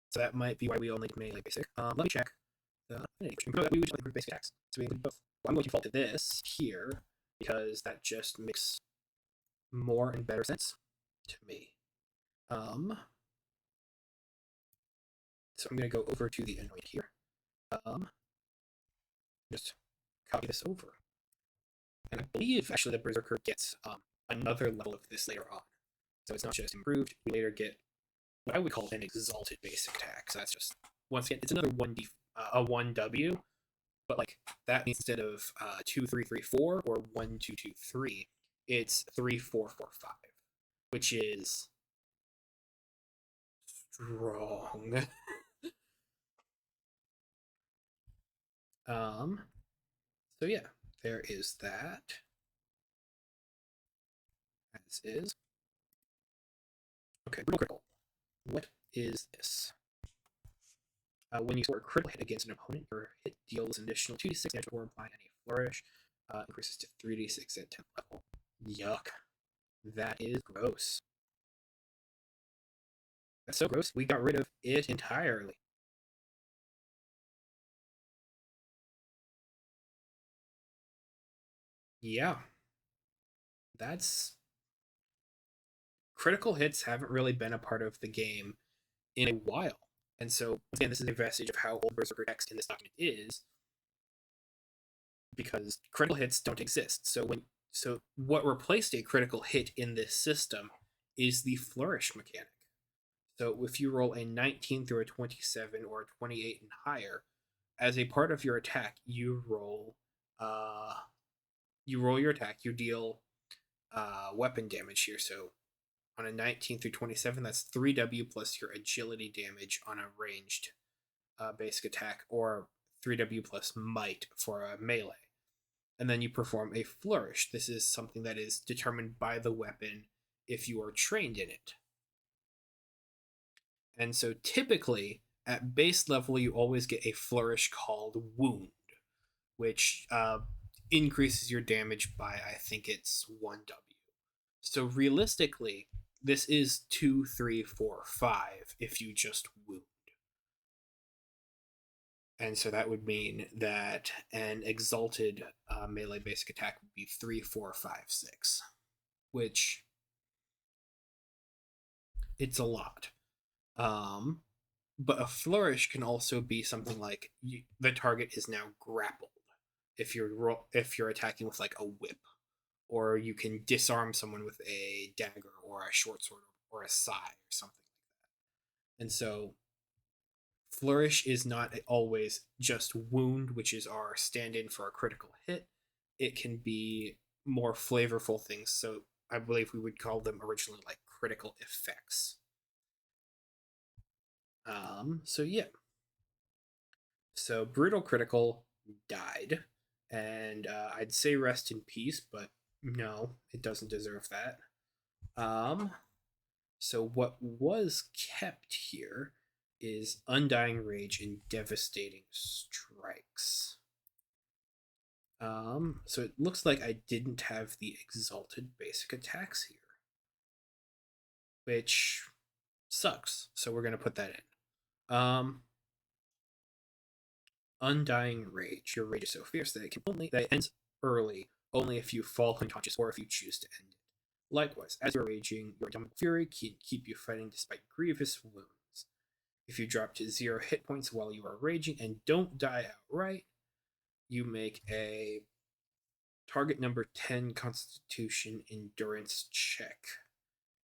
So that might be why we only give melee basic. Let me check. We would only basic attacks. So we include both. Well, I'm going to default to this here because that just makes more and better sense to me. So I'm going to go over to the Anoint here. Just copy this over. And I believe actually the Berserker gets another level of this later on. So it's not just improved. We later get what I would call an exalted basic attack. So that's just, once again, it's another 1D, a 1W, but like that means instead of 2 3 3 4 or 1 2 2 3, it's 3 4 4 5, which is strong. So yeah, there is that. As is. Okay, brutal critical. What is this? When you score a critical hit against an opponent, your hit deals an additional 2d6 damage before applying any flourish. Increases to 3d6 at 10th level. Yuck. That is gross. That's so gross. We got rid of it entirely. Yeah, that's critical hits haven't really been a part of the game in a while. And so, again, this is a vestige of how old Berserker text in this document is, because critical hits don't exist. So what replaced a critical hit in this system is the flourish mechanic. So if you roll a 19 through a 27 or a 28 and higher, as a part of your attack, you roll your attack. You deal weapon damage here. So on a 19 through 27, that's 3W plus your agility damage on a ranged basic attack, or 3W plus might for a melee. And then you perform a flourish. This is something that is determined by the weapon if you are trained in it. And so typically, at base level, you always get a flourish called Wound, which increases your damage by, I think it's 1W. So realistically, this is 2, 3, 4, 5 if you just wound. And so that would mean that an exalted melee basic attack would be 3, 4, 5, 6, which it's a lot. Um, but a flourish can also be something like the target is now grappled if you're attacking with like a whip, or you can disarm someone with a dagger or a short sword or a sai or something like that. And so flourish is not always just wound, which is our stand-in for a critical hit. It can be more flavorful things. So I believe we would call them originally like critical effects. So yeah. So brutal critical died, and I'd say rest in peace, but no, it doesn't deserve that. Um, so what was kept here is Undying Rage and Devastating Strikes. So it looks like I didn't have the Exalted basic attacks here, which sucks. So we're gonna put that in. Undying Rage. Your rage is so fierce that it ends early, only if you fall unconscious or if you choose to end it. Likewise, as you're raging, your indomitable fury can keep you fighting despite grievous wounds. If you drop to 0 hit points while you are raging and don't die outright, you make a target number 10 Constitution Endurance check.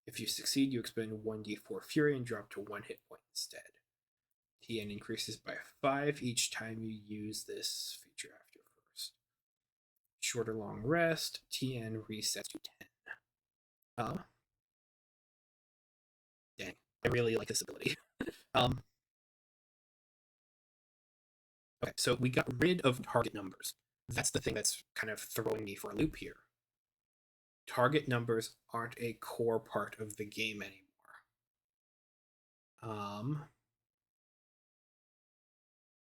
If you succeed, you expend 1d4 fury and drop to 1 hit point instead. TN increases by 5 each time you use this feature after first. Short or long rest, TN resets to 10. Dang, I really like this ability. um, okay, so we got rid of target numbers. That's the thing that's kind of throwing me for a loop here. Target numbers aren't a core part of the game anymore.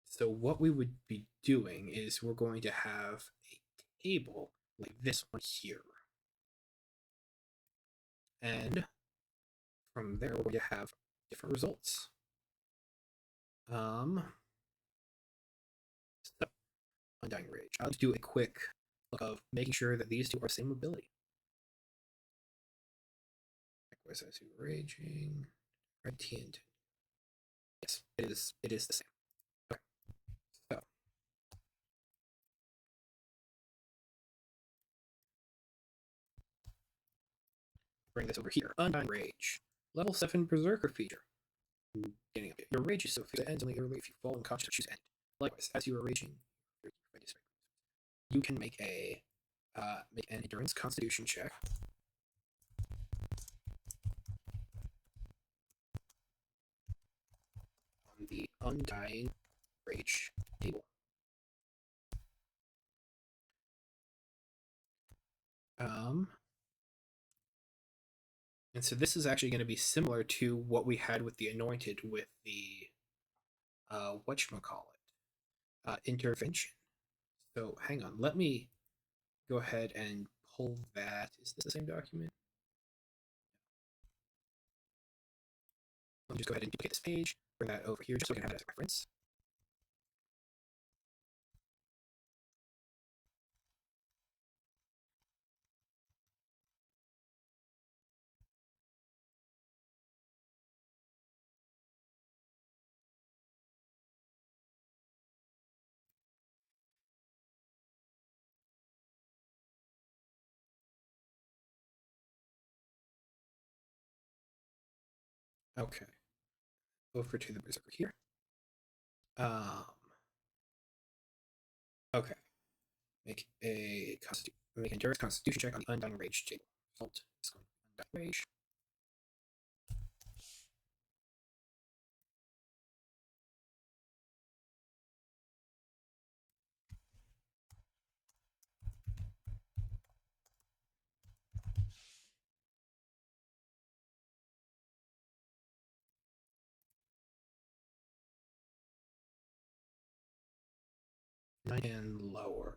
So what we would be doing is we're going to have a table like this one here. And from there, we're going to have different results. So, Undying Rage. I'll just do a quick look of making sure that these two are the same ability. Likewise, as you raging, red TNT. Yes, it is the same. Okay. So bring this over here. Undying Rage. Level 7 Berserker feature. Your rage is so fierce that ends only early if you fall unconscious or choose end. Likewise, as you are raging, you can make an endurance constitution check. On the Undying Rage table. And so this is actually going to be similar to what we had with the Anointed with the whatchamacallit, intervention. So hang on, let me go ahead and pull that. Is this the same document? Let me just go ahead and duplicate this page, bring that over here just so we can have it as a reference. Okay. Over to the berserker here. Um. Okay. Make an endurance constitution check on the undying rage table. Result is going to be undying rage. And lower.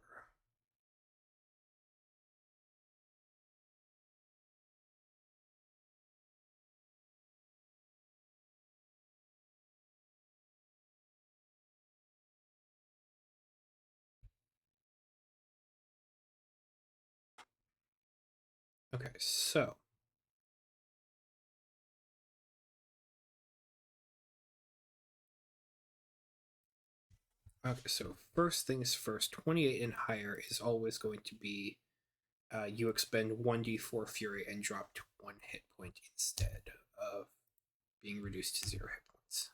Okay, so first things first, 28 and higher is always going to be you expend 1d4 fury and drop to 1 hit point instead of being reduced to 0 hit points.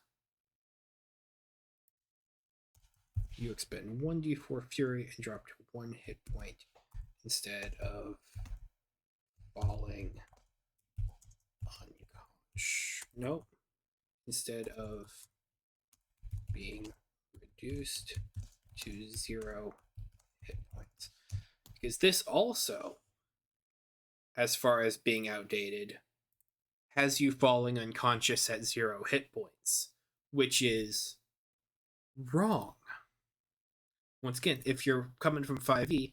You expend 1d4 fury and drop to 1 hit point instead of falling unconscious. Nope. Instead of being reduced to 0 hit points. Because this also, as far as being outdated, has you falling unconscious at 0 hit points, which is wrong. Once again, if you're coming from 5e, it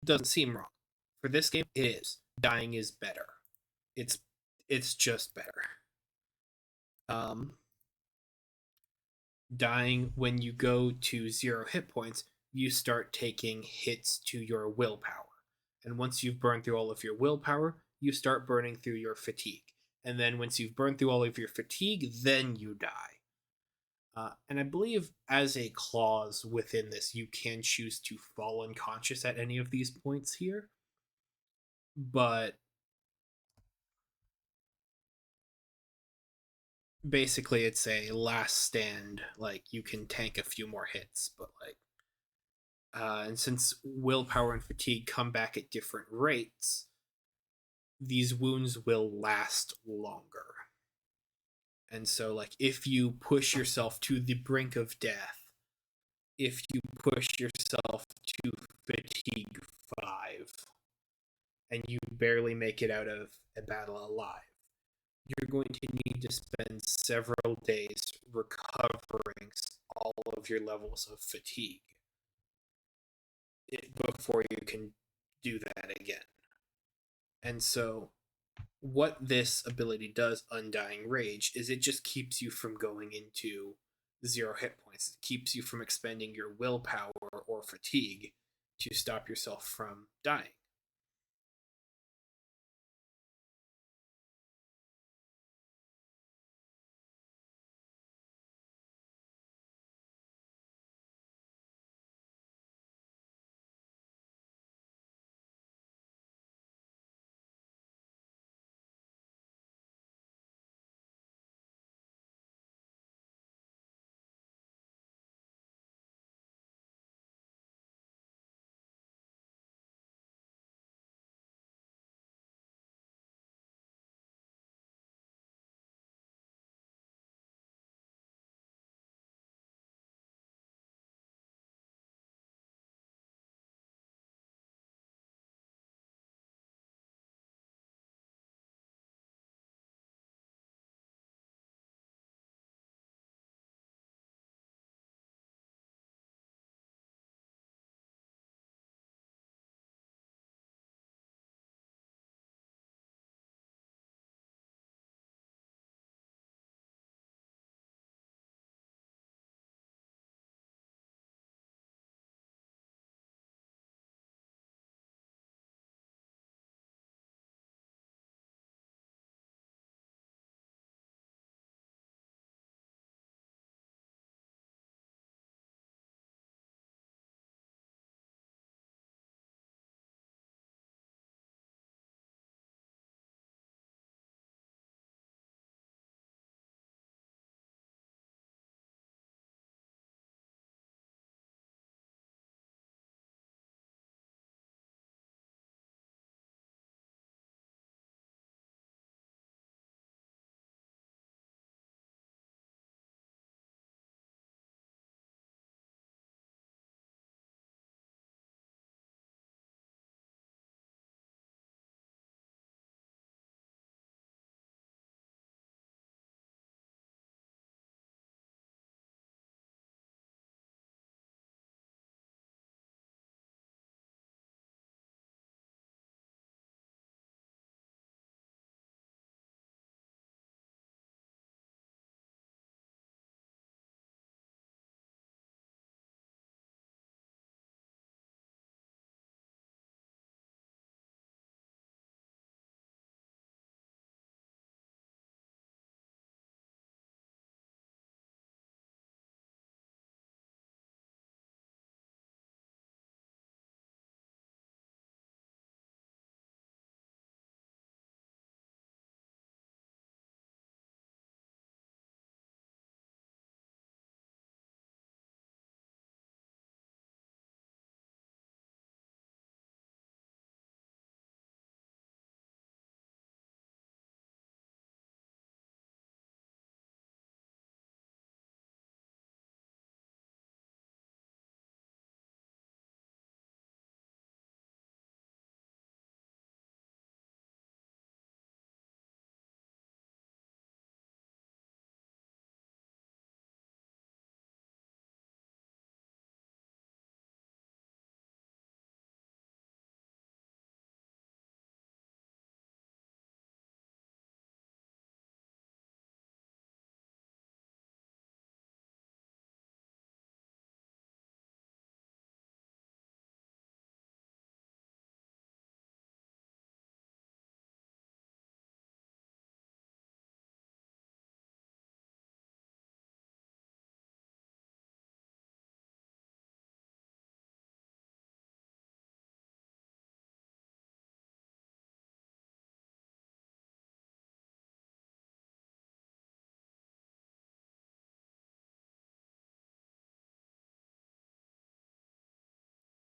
doesn't seem wrong. For this game, it is. Dying is better. It's just better. Dying when you go to 0 hit points, you start taking hits to your willpower. And once you've burned through all of your willpower, you start burning through your fatigue. And then once you've burned through all of your fatigue, then you die. And I believe as a clause within this, you can choose to fall unconscious at any of these points here. But basically, it's a last stand. Like, you can tank a few more hits, but like, and since willpower and fatigue come back at different rates, these wounds will last longer. And so, like, if you push yourself to the brink of death, if you push yourself to fatigue 5, and you barely make it out of a battle alive, you're going to need to spend several days recovering all of your levels of fatigue before you can do that again. And so, what this ability does, Undying Rage, is it just keeps you from going into 0 hit points. It keeps you from expending your willpower or fatigue to stop yourself from dying.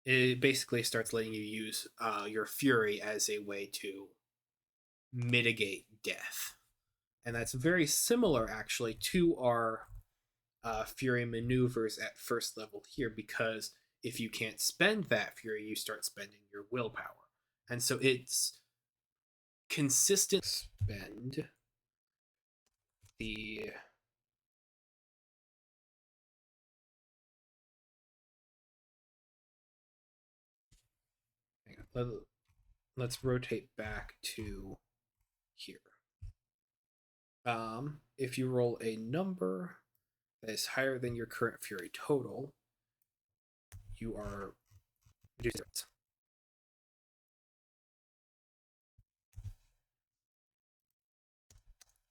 it basically starts letting you use your fury as a way to mitigate death. And that's very similar, actually, to our fury maneuvers at first level here, because if you can't spend that fury, you start spending your willpower. And so it's consistent spend the let's rotate back to here. If you roll a number that is higher than your current fury total, you are reduced.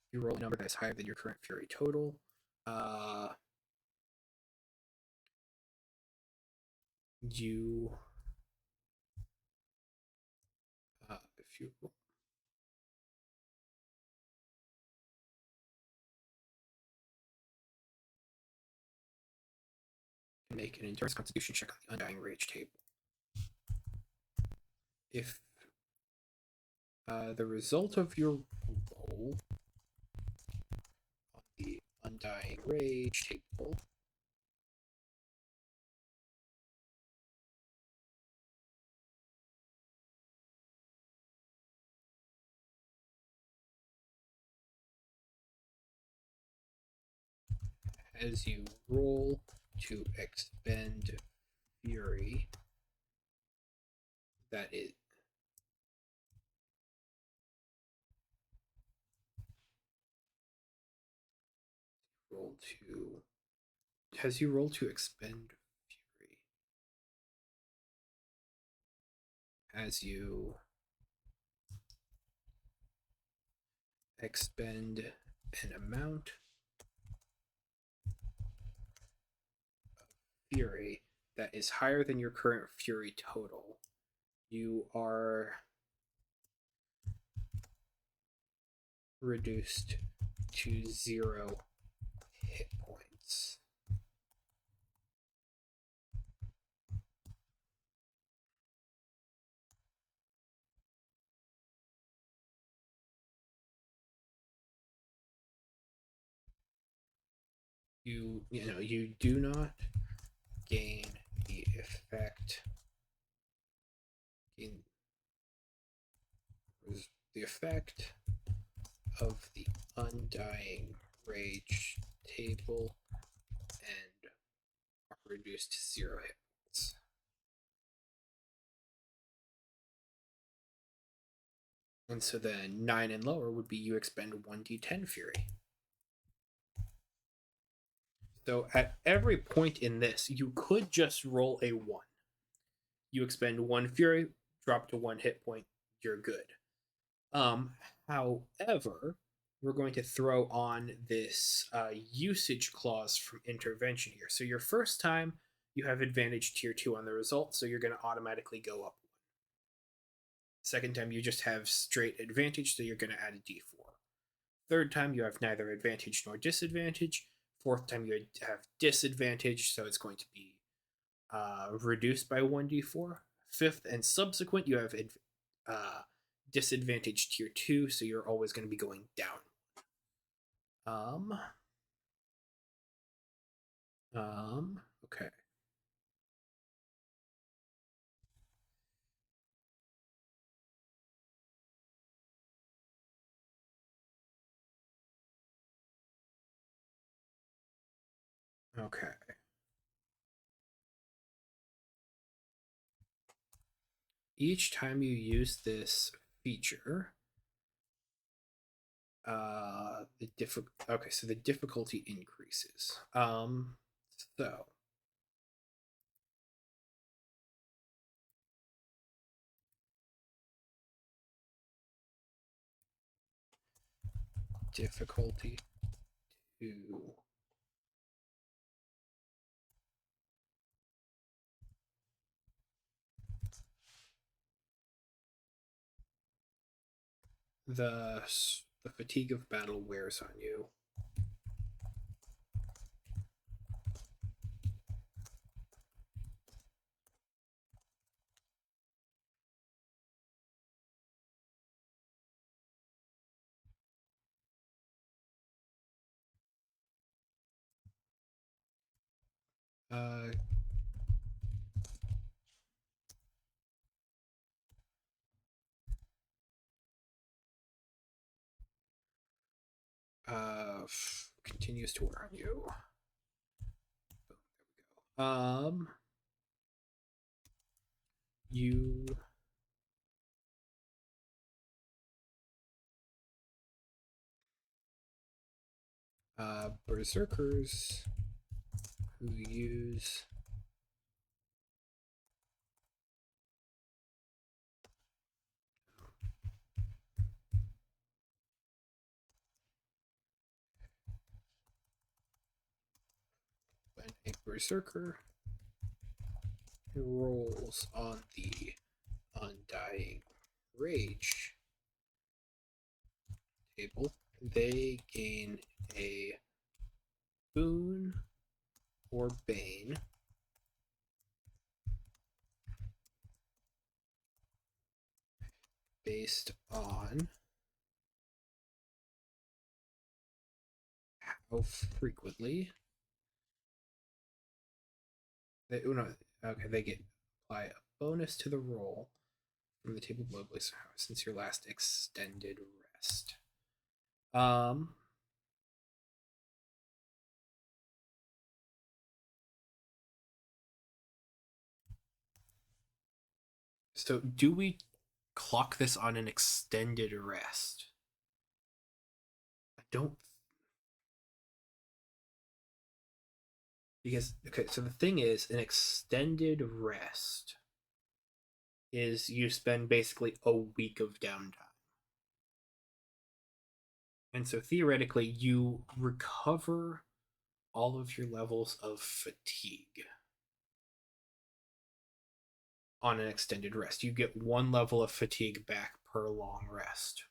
If you roll a number that is higher than your current fury total, you if you make an endurance constitution check on the undying rage table. If the result of your roll on the undying rage table as you roll to expend fury, that is roll to as you roll to expend fury, as you expend an amount of fury that is higher than your current fury total, you are reduced to 0 hit points. You do not gain the effect of the undying rage table and are reduced to 0 hit points. And so then 9 and lower would be you expend 1d10 fury. So at every point in this, you could just roll a 1. You expend 1 fury, drop to 1 hit point, you're good. However, we're going to throw on this usage clause from intervention here. So your first time, you have advantage tier 2 on the result, so you're going to automatically go up 1. Second time, you just have straight advantage, so you're going to add a d4. Third time, you have neither advantage nor disadvantage. Fourth time, you have disadvantage, so it's going to be reduced by 1d4. Fifth and subsequent, you have disadvantage tier 2, so you're always going to be going down. Okay. Okay. Each time you use this feature, so the difficulty increases. So difficulty 2. The fatigue of battle wears on you. Uh, Continues to where are you? Boom, there we go. You berserkers who use when a berserker rolls on the undying rage table, they gain a boon or bane based on how frequently they they get apply a bonus to the roll from the table below since your last extended rest. Um so do we clock this on an extended rest? I don't, because okay, so the thing is an extended rest is you spend basically a week of downtime. And so theoretically, you recover all of your levels of fatigue on an extended rest. You get one level of fatigue back per long rest.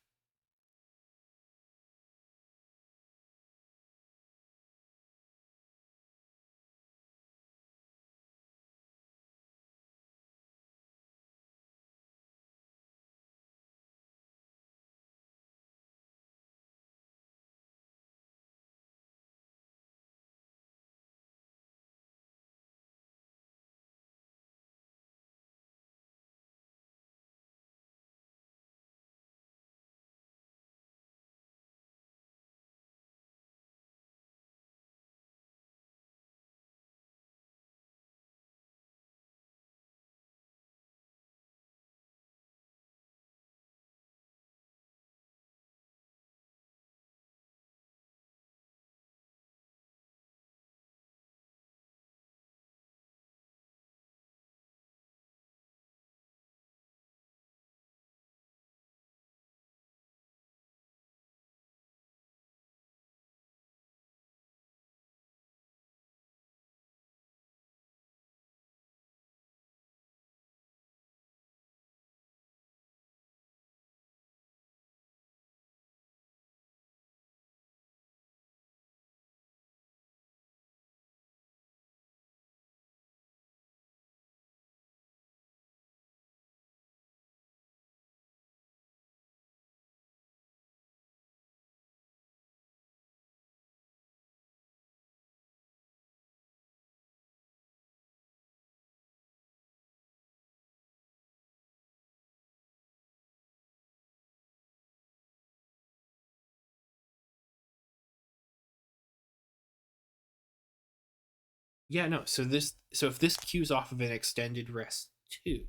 Yeah, no. So if this cues off of an extended rest too,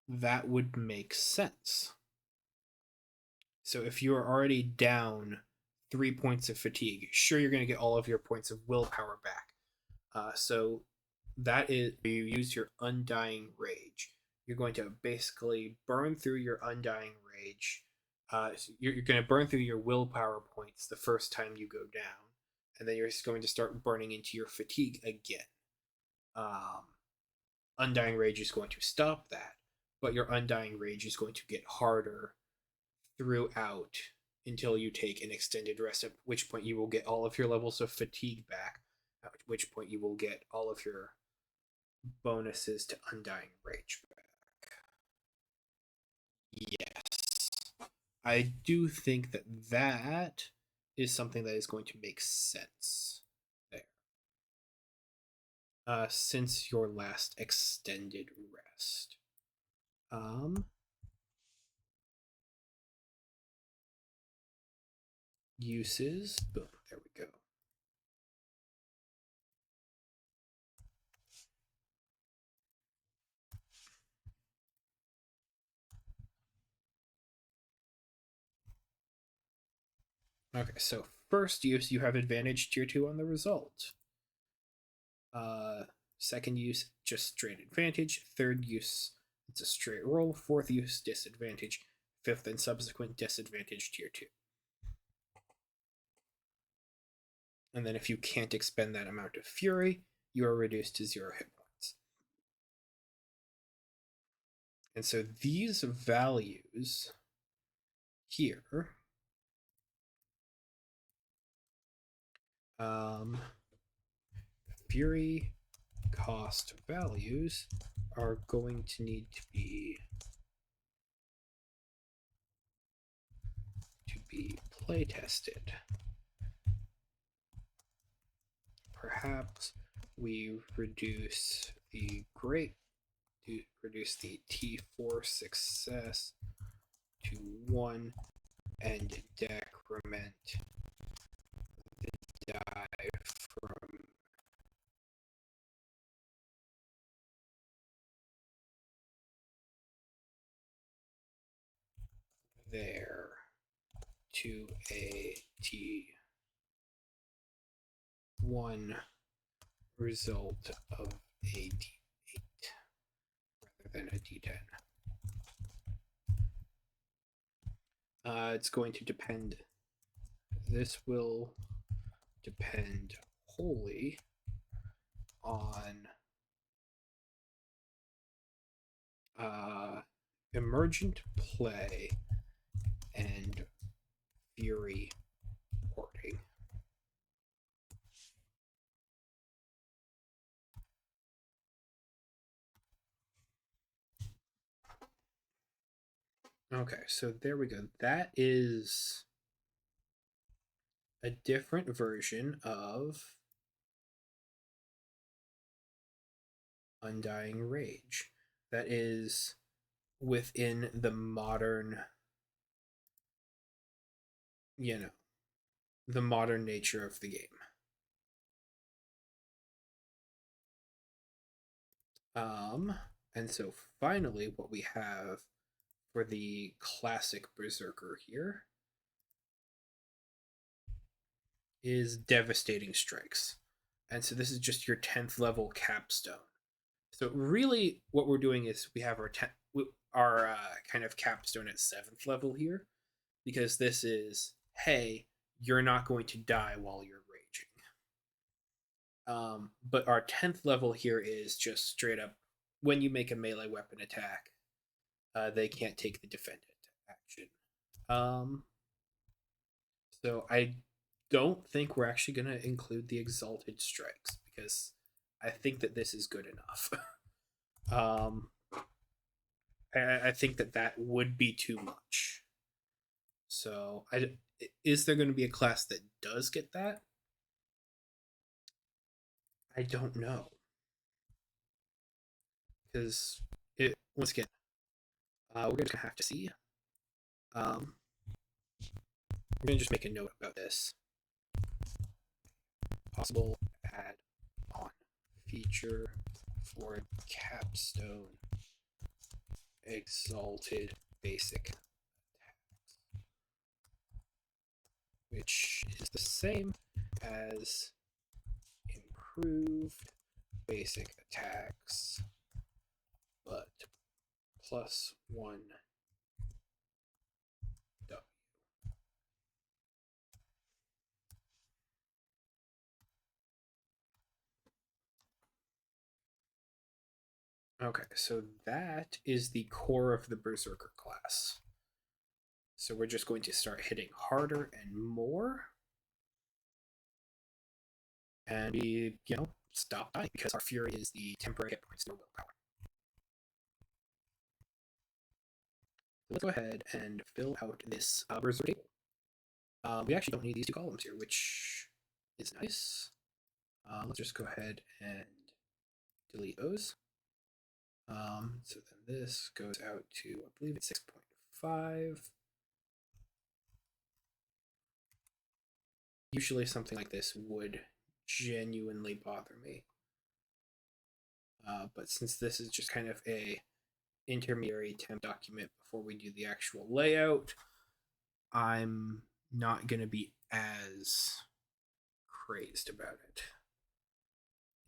that would make sense. So if you are already down 3 points of fatigue, sure you're going to get all of your points of willpower back. So that is you use your undying rage. You're going to basically burn through your undying rage. You're going to burn through your willpower points the first time you go down, and then you're just going to start burning into your fatigue again. Um, undying rage is going to stop that, but your undying rage is going to get harder throughout until you take an extended rest, at which point you will get all of your levels of fatigue back, at which point you will get all of your bonuses to undying rage back. Yes. I do think that is something that is going to make sense there. Since your last extended rest. Uses. Boom. There we go. Okay, so first use, you have advantage tier 2 on the result. Second use, just straight advantage. Third use, it's a straight roll. Fourth use, disadvantage. Fifth and subsequent, disadvantage tier 2. And then if you can't expend that amount of fury, you are reduced to 0 hit points. And so these values here fury cost values are going to need to be play tested. Perhaps we reduce the T4 success to 1 and decrement the die from there to a T1 result of a D8 rather than a D10. It's going to depend. This will depend wholly on emergent play and fury porting. Okay, so there we go. That is a different version of Undying Rage. That is within the modern, the modern nature of the game. And so finally, what we have for the classic Berserker here is Devastating Strikes. And so this is just your 10th level capstone. So really what we're doing is we have our kind of capstone at 7th level here, because this is, hey, you're not going to die while you're raging. But our 10th level here is just straight up, when you make a melee weapon attack, they can't take the defendant action. So I don't think we're actually going to include the Exalted Strikes, because I think that this is good enough. I think that would be too much. So is there going to be a class that does get that? I don't know. Because once again, we're going to have to see. We're going to just make a note about this. Possible add-on feature for capstone exalted basic attacks, which is the same as improved basic attacks, but plus 1 W. Okay, so that is the core of the Berserker class. So we're just going to start hitting harder and more. And we, stop dying, because our fury is the temporary hit points, no willpower. Let's go ahead and fill out this Berserker table. We actually don't need these two columns here, which is nice. Let's just go ahead and delete those. So then this goes out to, I believe it's 6.5. Usually something like this would genuinely bother me. But since this is just kind of a intermediary temp document before we do the actual layout, I'm not going to be as crazed about it.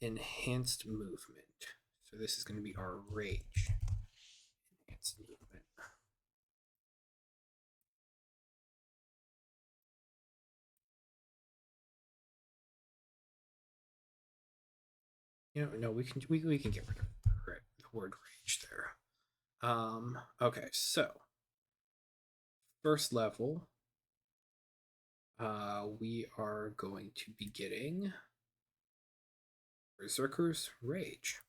Enhanced movement. So this is going to be our rage. Enhanced movement. No, we can get rid of the word rage there. Okay, so first level, we are going to be getting Berserker's Rage.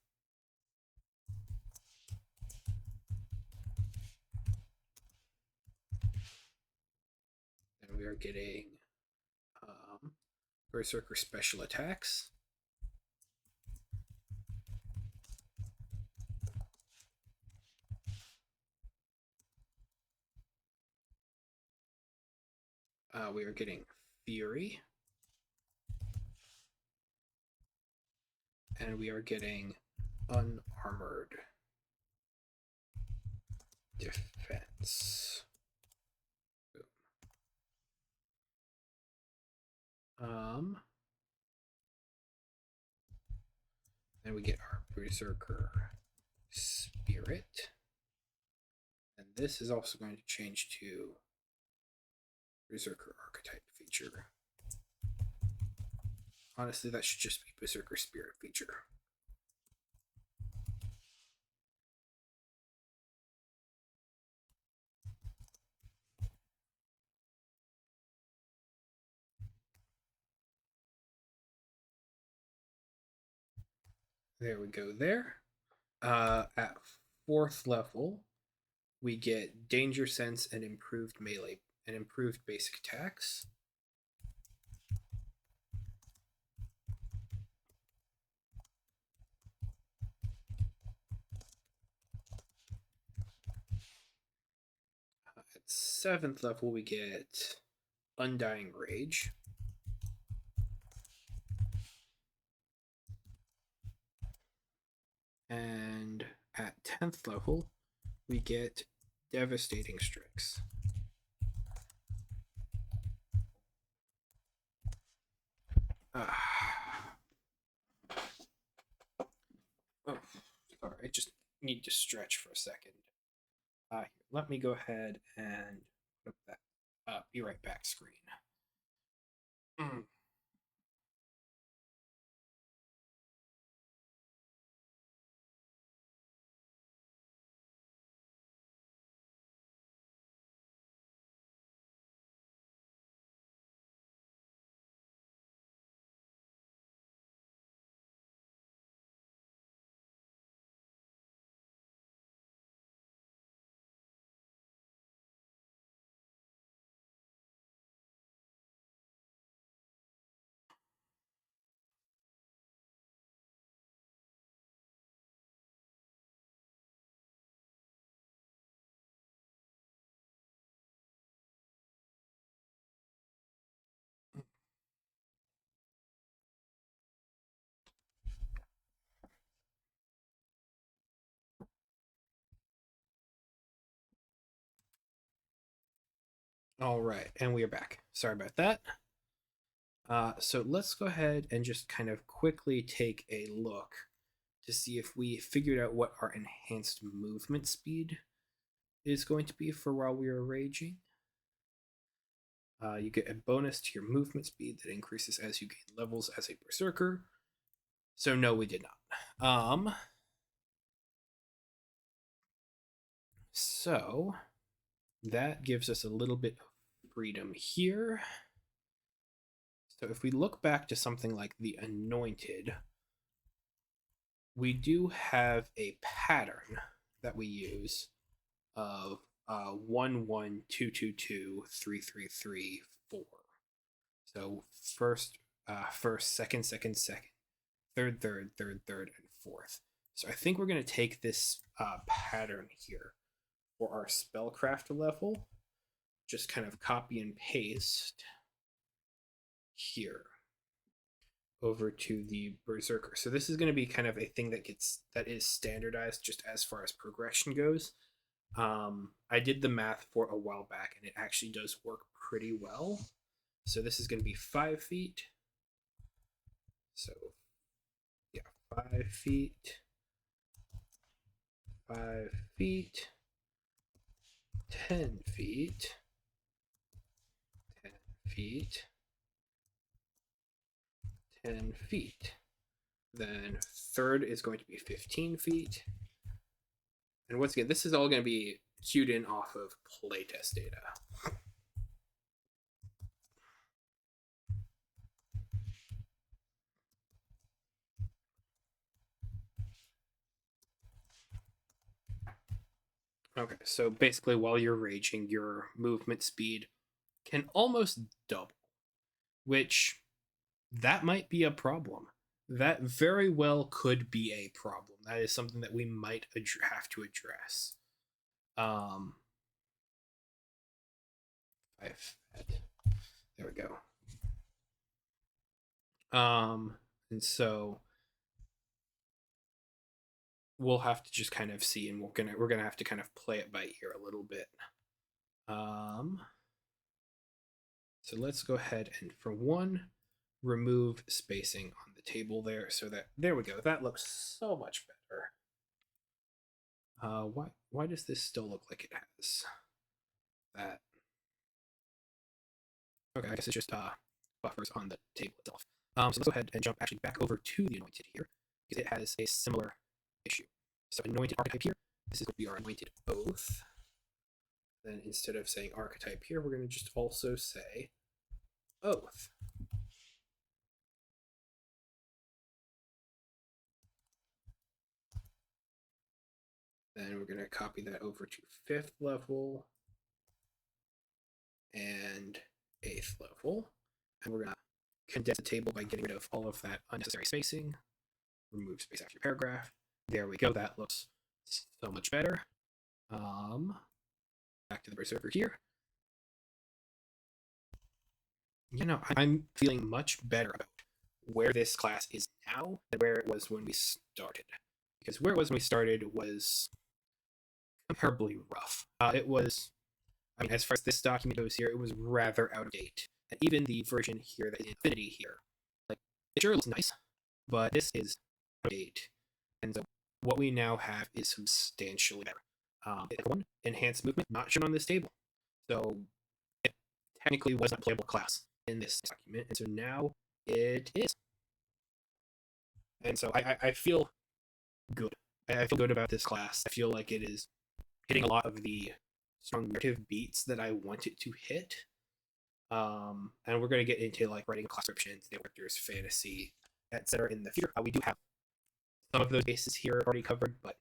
And we are getting Berserker Special Attacks. We are getting Fury. And we are getting Unarmored Defense. Boom. Then we get our Berserker Spirit. And this is also going to change to Berserker Archetype feature. Honestly, that should just be Berserker Spirit feature. There we go there. At 4th level, we get Danger Sense and improved melee and improved basic attacks. At 7th level, we get Undying Rage. And at 10th level, we get Devastating Strix. Oh, sorry, I just need to stretch for a second. Let me go ahead and put that be right back screen. All right, and we are back. Sorry about that. So let's go ahead and just kind of quickly take a look to see if we figured out what our enhanced movement speed is going to be for while we are raging. You get a bonus to your movement speed that increases as you gain levels as a berserker. So no, we did not. So that gives us a little bit of freedom here. So if we look back to something like the Anointed, we do have a pattern that we use of 1 1 2 2 2 3 3 3 4. So first, second, second, second, third, third, third, third, and fourth. So I think we're going to take this pattern here for our spellcraft level. Just kind of copy and paste here over to the berserker. So this is going to be kind of a thing that is standardized just as far as progression goes. I did the math for a while back and it actually does work pretty well. So this is going to be 5 feet. So yeah, 5 feet, 5 feet, 10 feet, 10 feet, 10 feet. Then third is going to be 15 feet. And once again, this is all going to be queued in off of playtest data. Okay, so basically while you're raging, your movement speed can almost double, which that might be a problem. That very well could be a problem. That is something that we might have to address. There we go. And so we'll have to just kind of see, and we're gonna have to kind of play it by ear a little bit. So let's go ahead and for one, remove spacing on the table there, so that there we go. That looks so much better. Why does this still look like it has that? Okay, I guess it's just buffers on the table itself. So let's go ahead and jump actually back over to the anointed here, because it has a similar issue. So anointed archetype here, this is going to be our anointed oath. Then instead of saying archetype here, we're going to just also say oath. Then we're going to copy that over to 5th level and 8th level. And we're going to condense the table by getting rid of all of that unnecessary spacing. Remove space after your paragraph. There we go. That looks so much better. Back to the berserker here. You know, I'm feeling much better about where this class is now than where it was when we started. Because where it was when we started was comparably rough. It was, I mean, as far as this document goes here, it was rather out of date. And even the version here, the Infinity here, like, it sure looks nice, but this is out of date. And so what we now have is substantially better. One, enhanced movement, not shown on this table. So it technically wasn't a playable class in this document, and so now it is. And so I feel good. I feel good about this class. I feel like it is hitting a lot of the strong narrative beats that I want it to hit. And we're going to get into like writing class descriptions, characters, fantasy, etc. in the future. We do have some of those bases here already covered, but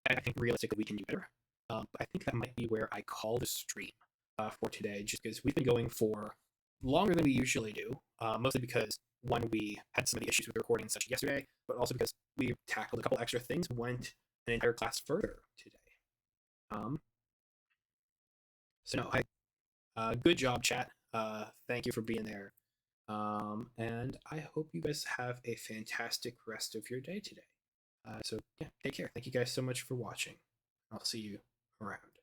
I think realistically we can do better. But I think that might be where I call the stream for today, just because we've been going for longer than we usually do, mostly because, one, we had some of the issues with the recording such yesterday, but also because we tackled a couple extra things, went an entire class further today. So no, good job, chat. Thank you for being there. And I hope you guys have a fantastic rest of your day today. So yeah, take care. Thank you guys so much for watching. I'll see you around.